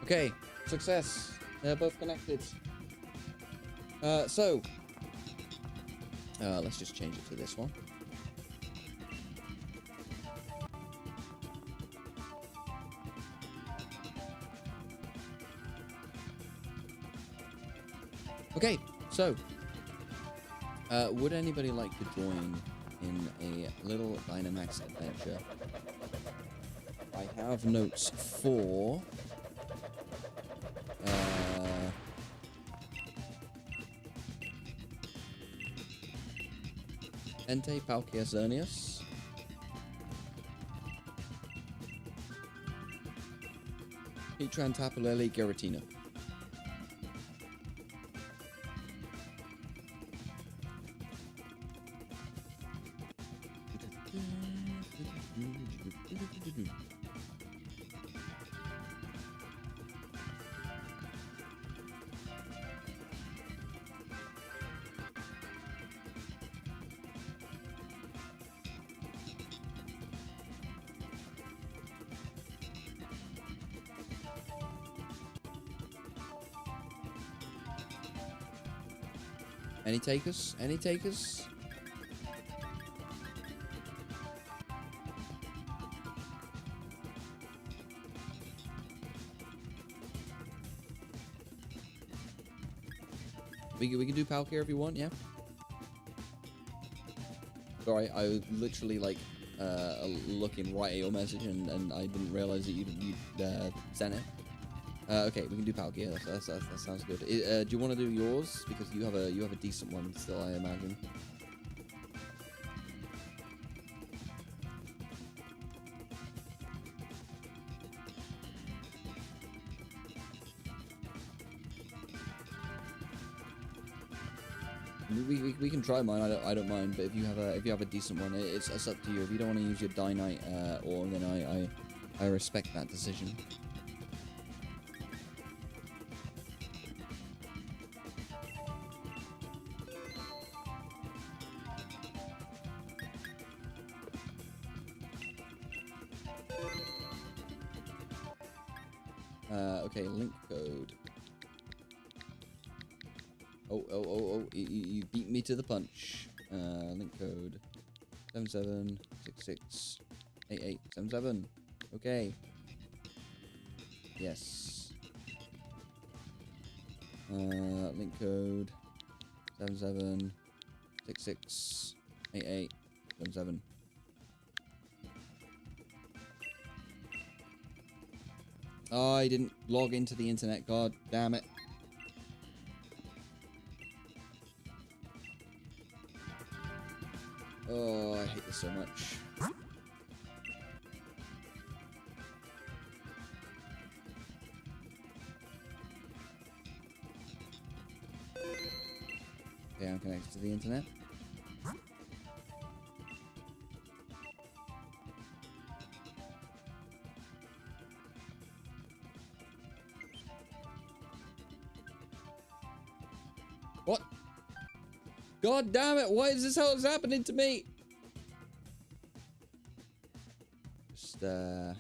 Okay, success. They're both connected. Let's just change it to this one. Okay, so would anybody like to join in a little Dynamax adventure? I have notes for Entei Palkia Xerneas, Heatran Tapu Lele Giratina. Any takers? Any takers? We can do Palkia if you want, yeah? Sorry, I was literally like looking right at your message and I didn't realize that you'd sent it. Okay, we can do Palkia. That sounds good. Do you want to do yours because you have a decent one still, I imagine. We can try mine. I don't mind. But if you have a decent one, it's up to you. If you don't want to use your Dynite or then I respect that decision. Okay, link code. Oh, you beat me to the punch. Link code 77668877. Okay. Yes. Link code 77668877. Oh, I didn't log into the internet. God damn it. Oh, I hate this so much. Okay, I'm connected to the internet. What? God damn it, why is this how it's happening to me? Just, bear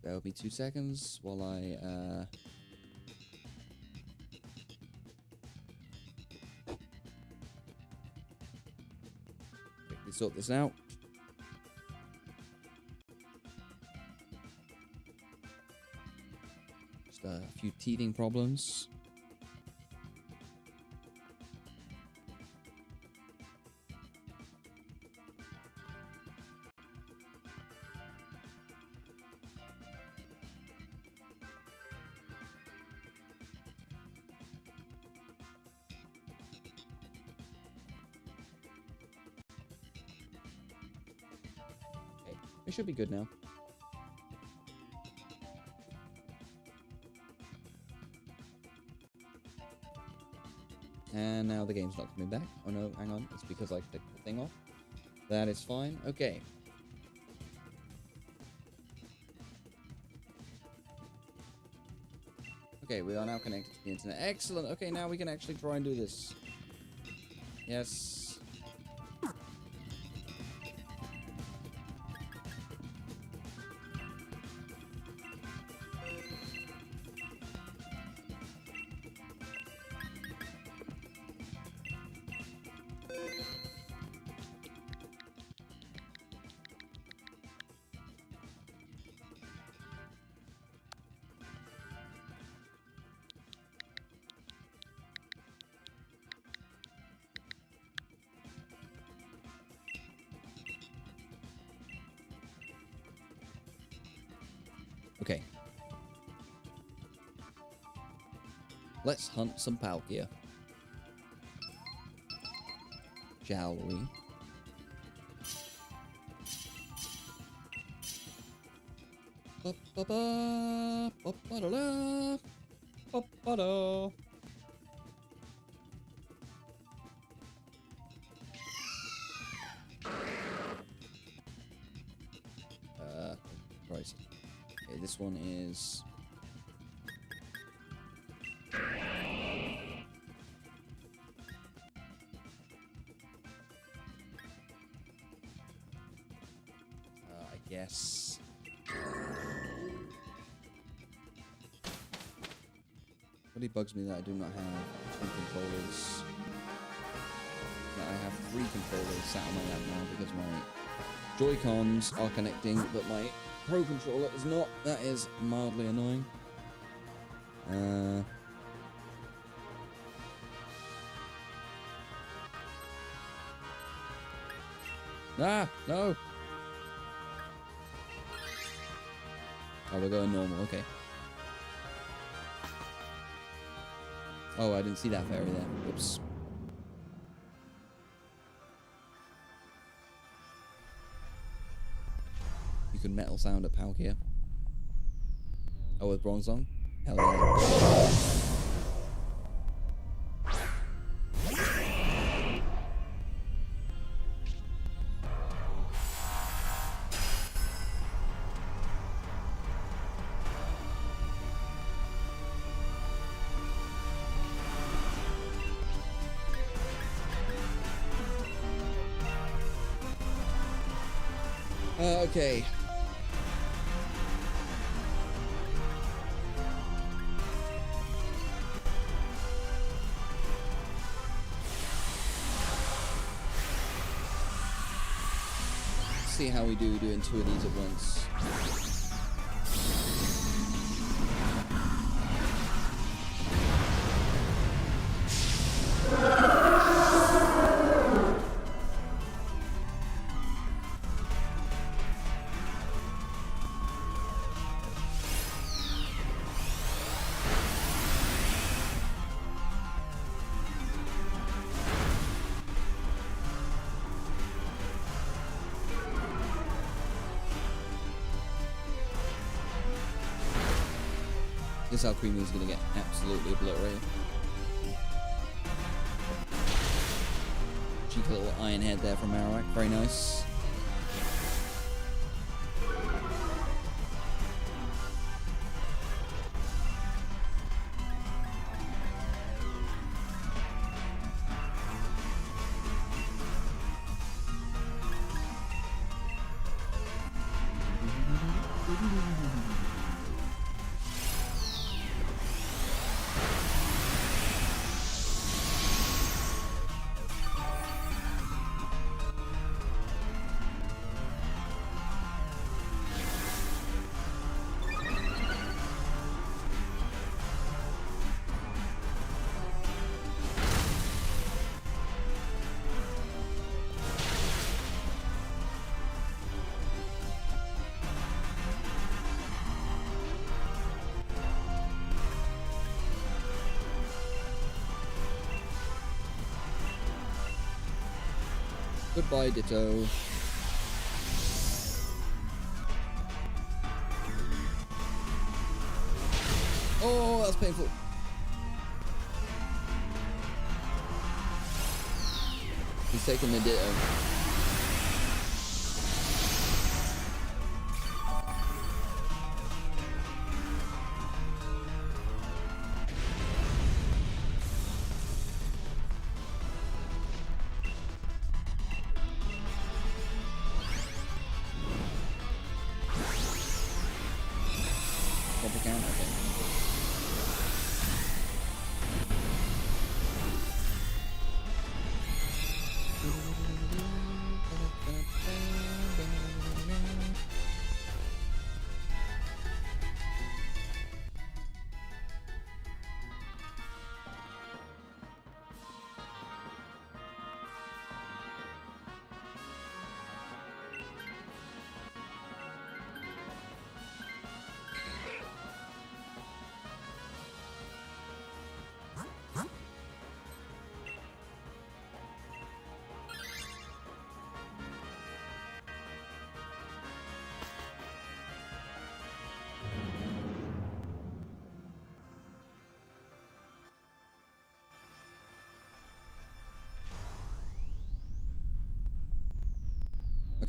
with me 2 seconds while I, quickly sort this out. Just a few teething problems. It should be good now. And now the game's not coming back. Oh no, hang on. It's because I clicked the thing off. That is fine. Okay. Okay, we are now connected to the internet. Excellent. Okay, now we can actually try and do this. Yes. Okay. Let's hunt some Palkia. Shall we? Ba-ba-ba, ba-ba-da-da, ba-ba-da. Christ. Okay, this one is... I guess... Really bugs me that I do not have 2 controllers. That I have 3 controllers sat on my lap now because my Joy-Cons are connecting, but my Pro Controller is not. That is mildly annoying. Ah, no! Oh, we're going normal, okay. Oh, I didn't see that fairy there. Whoops. You can metal sound at Palkia. Oh, with Bronzong? Hell yeah. Okay. See how we do doing 2 of these at once. This is how Creamy is going to get absolutely obliterated. Cheeky little iron head there from Marowak. Very nice. Goodbye, Ditto. Oh, that's painful. He's taking the Ditto.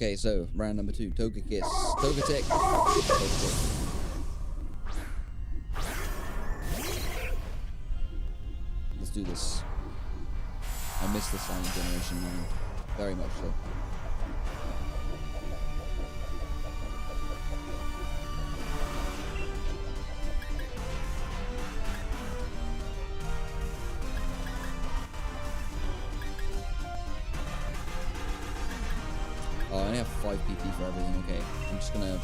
Okay, so round number 2. Togekiss. Togetic. Togetic. Let's do this. I miss the Silent Generation now. Very much so. Oh, I only have 5 PP for everything. Okay, I'm just gonna...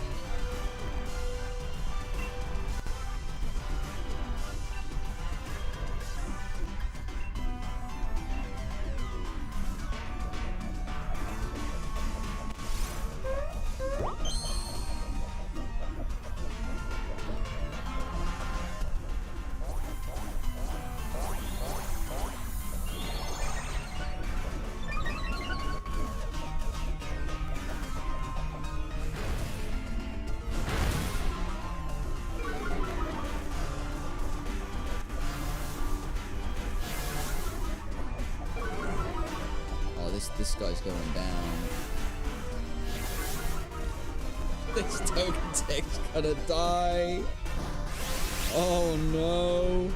This guy's going down. This Togetic's gonna die. Oh no.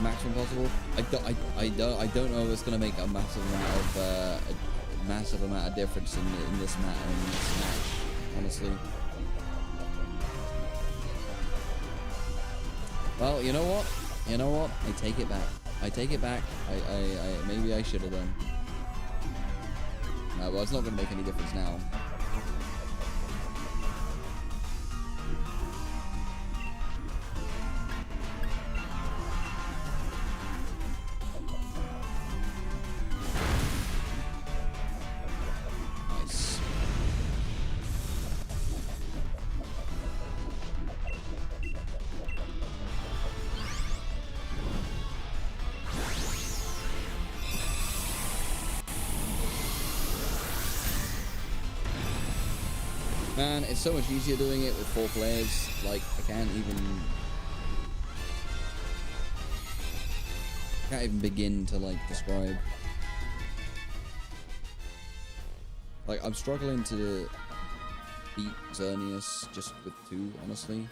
Maximum possible. I don't know if it's gonna make a massive amount of difference in this match honestly. Well, you know what? I take it back. I maybe I should have done. No, well, it's not gonna make any difference now. Man, it's so much easier doing it with 4 players. Like, I can't even begin to, like, describe. Like, I'm struggling to beat Xerneas just with 2, honestly.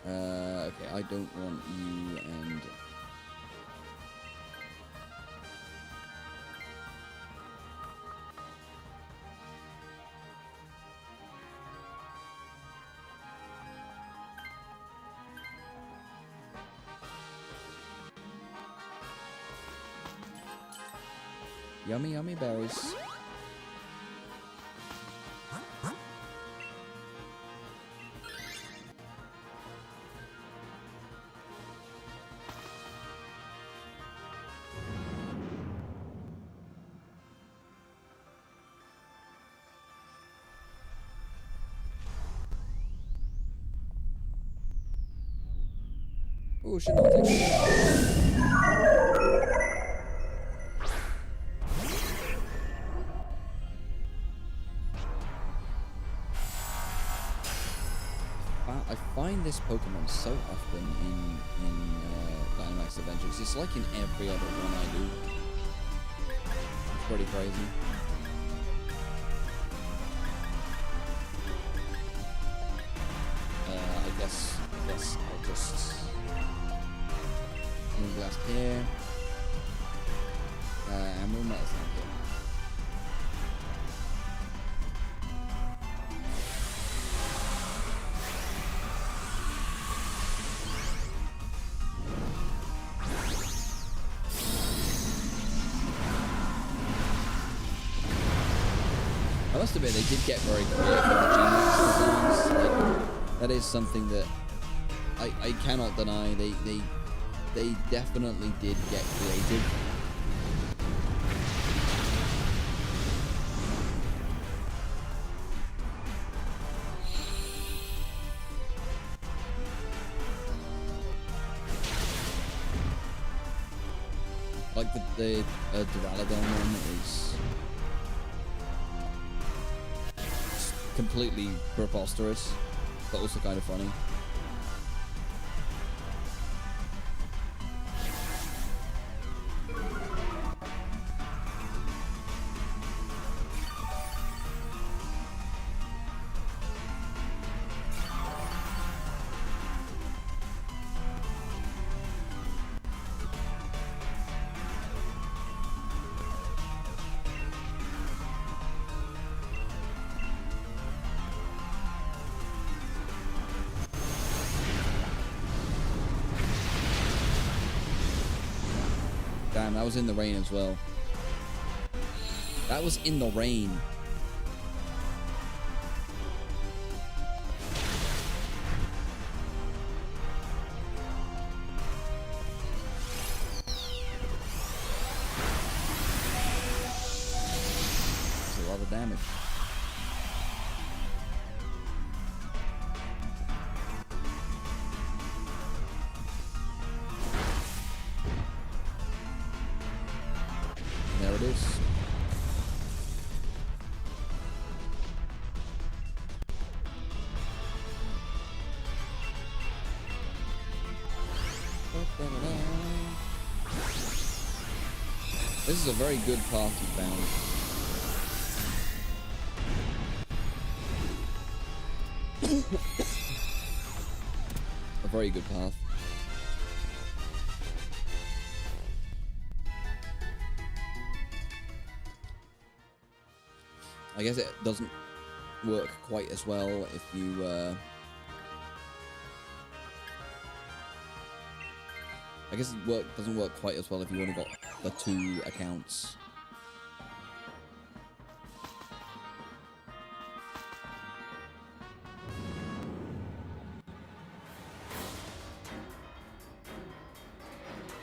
Okay, I don't want you and... Yummy, yummy berries. Oh, should not take it. I find this Pokemon so often in Dynamax Adventures. It's like in every other one I do. It's pretty crazy. I guess I'll just move last here. And move Medicine here. I must admit, they did get very creative with the G-Max designs. Like, that is something that I cannot deny. They definitely did get creative. Like the Duraludon one is completely preposterous, but also kind of funny. Damn, that was in the rain as well. That was in the rain. That's a lot of damage. There it is. This is a very good path you found. A very good path. I guess it doesn't work quite as well if you I guess it doesn't work quite as well if you only got the 2 accounts.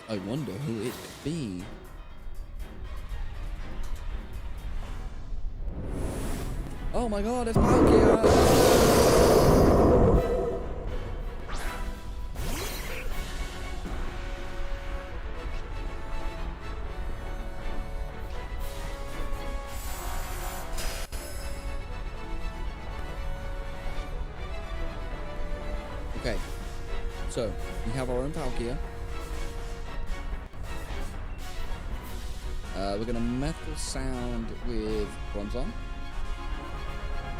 I wonder who it could be. Oh my god, it's Palkia! Okay, so we have our own Palkia. We're gonna Metal Sound with Bronzong.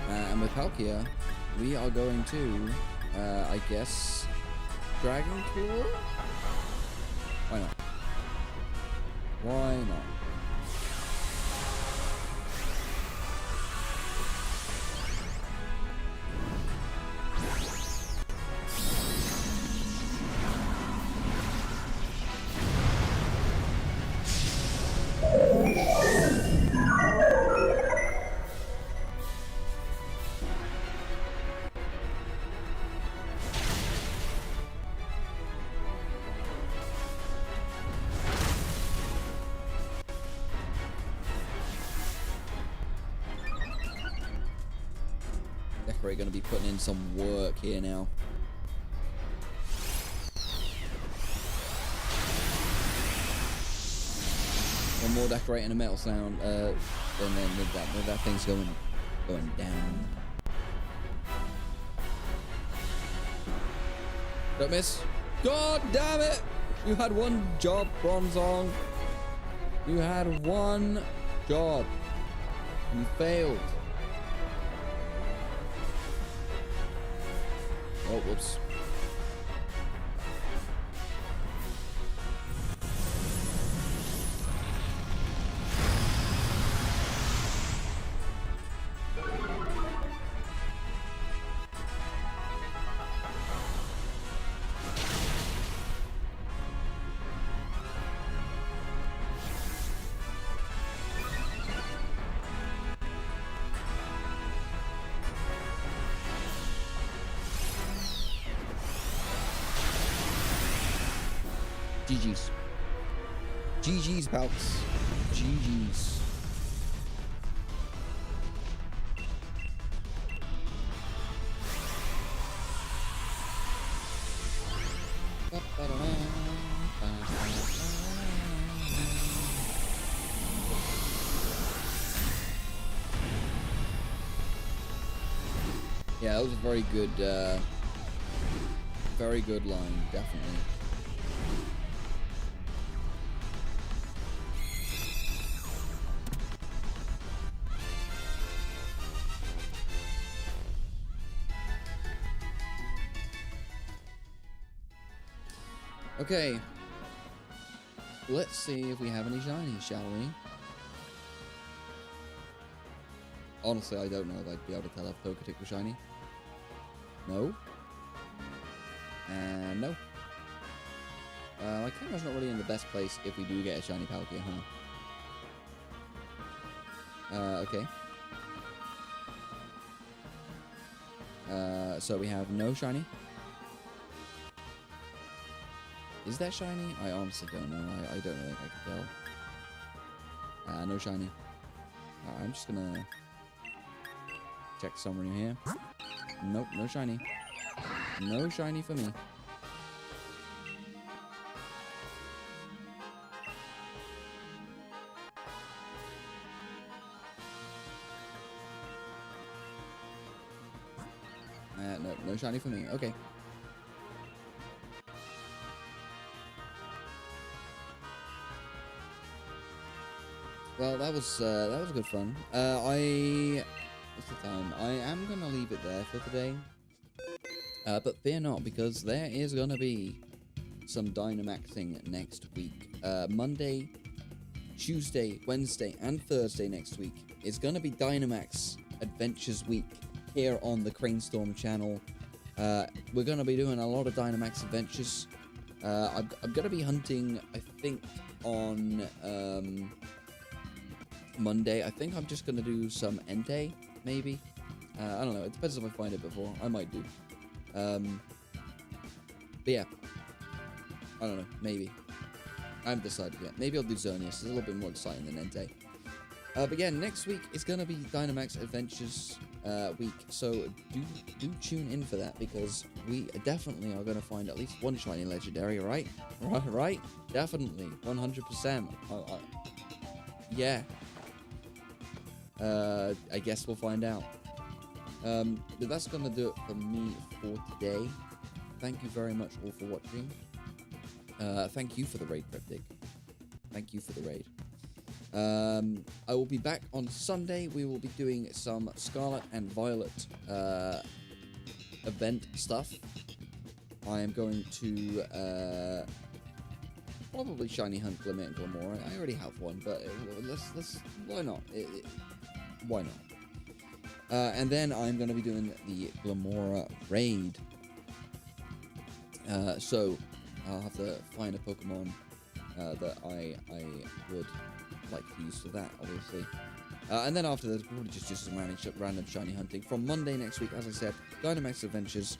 And with Palkia, we are going to, I guess, Dragon Claw? Why not? Why not? Decorate gonna be putting in some work here now. One more Decorate and a Metal Sound, and then that thing's going down. Don't miss. God damn it! You had one job, Bronzong. You had one job. You failed. Oh, whoops. GG's. GG's, pals. GG's. Yeah, that was a very good line, definitely. Okay. Let's see if we have any shinies, shall we? Honestly, I don't know if I'd be able to tell if Poketick was shiny. No. And no. My camera's not really in the best place if we do get a shiny Palkia, huh? Okay. So we have no shiny. Is that shiny? I honestly don't know. I don't know if I can tell. No shiny. I'm just gonna check somewhere in here. Nope, no shiny. No shiny for me. No, no shiny for me. Okay. Well, that was good fun. What's the time? I am gonna leave it there for today. But fear not, because there is gonna be some Dynamaxing next week. Monday, Tuesday, Wednesday, and Thursday next week is gonna be Dynamax Adventures week here on the Cranestorm channel. We're gonna be doing a lot of Dynamax Adventures. I'm gonna be hunting, I think, on Monday. I think I'm just gonna do some Entei, maybe. I don't know. It depends if I find it before. I might do. But yeah, I don't know. Maybe. I haven't decided yet. Maybe I'll do Xerneas. It's a little bit more exciting than Entei. But yeah, next week is gonna be Dynamax Adventures week. So do tune in for that, because we definitely are gonna find at least one shiny legendary. Right? Right? Definitely. 100%. Yeah. I guess we'll find out. But that's gonna do it for me for today. Thank you very much all for watching. Thank you for the raid, Cryptic. Thank you for the raid. I will be back on Sunday. We will be doing some Scarlet and Violet event stuff. I am going to probably shiny hunt Glimmer and Glamora. I already have one, but let's why not? Why not? And then I'm going to be doing the Glamora raid. So I'll have to find a Pokemon that I would like to use for that, obviously. And then after that, probably just do some random shiny hunting. From Monday next week, as I said, Dynamax Adventures.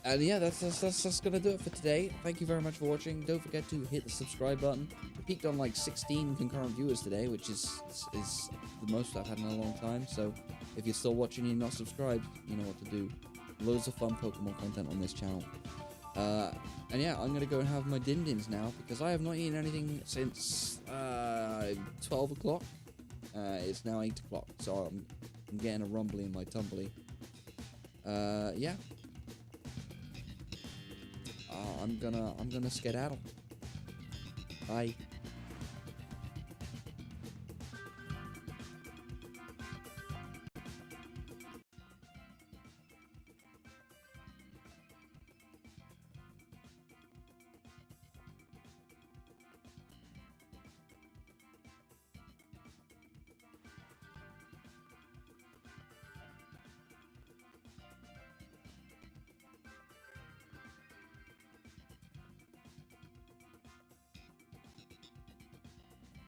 And yeah, that's gonna do it for today. Thank you very much for watching. Don't forget to hit the subscribe button. We peaked on like 16 concurrent viewers today, which is the most I've had in a long time. So if you're still watching and you're not subscribed, you know what to do. Loads of fun Pokemon content on this channel. And yeah, I'm gonna go and have my din-dins now, because I have not eaten anything since 12 o'clock. It's now 8 o'clock, so I'm getting a rumbly in my tumbly. Yeah. I'm gonna skedaddle. Bye.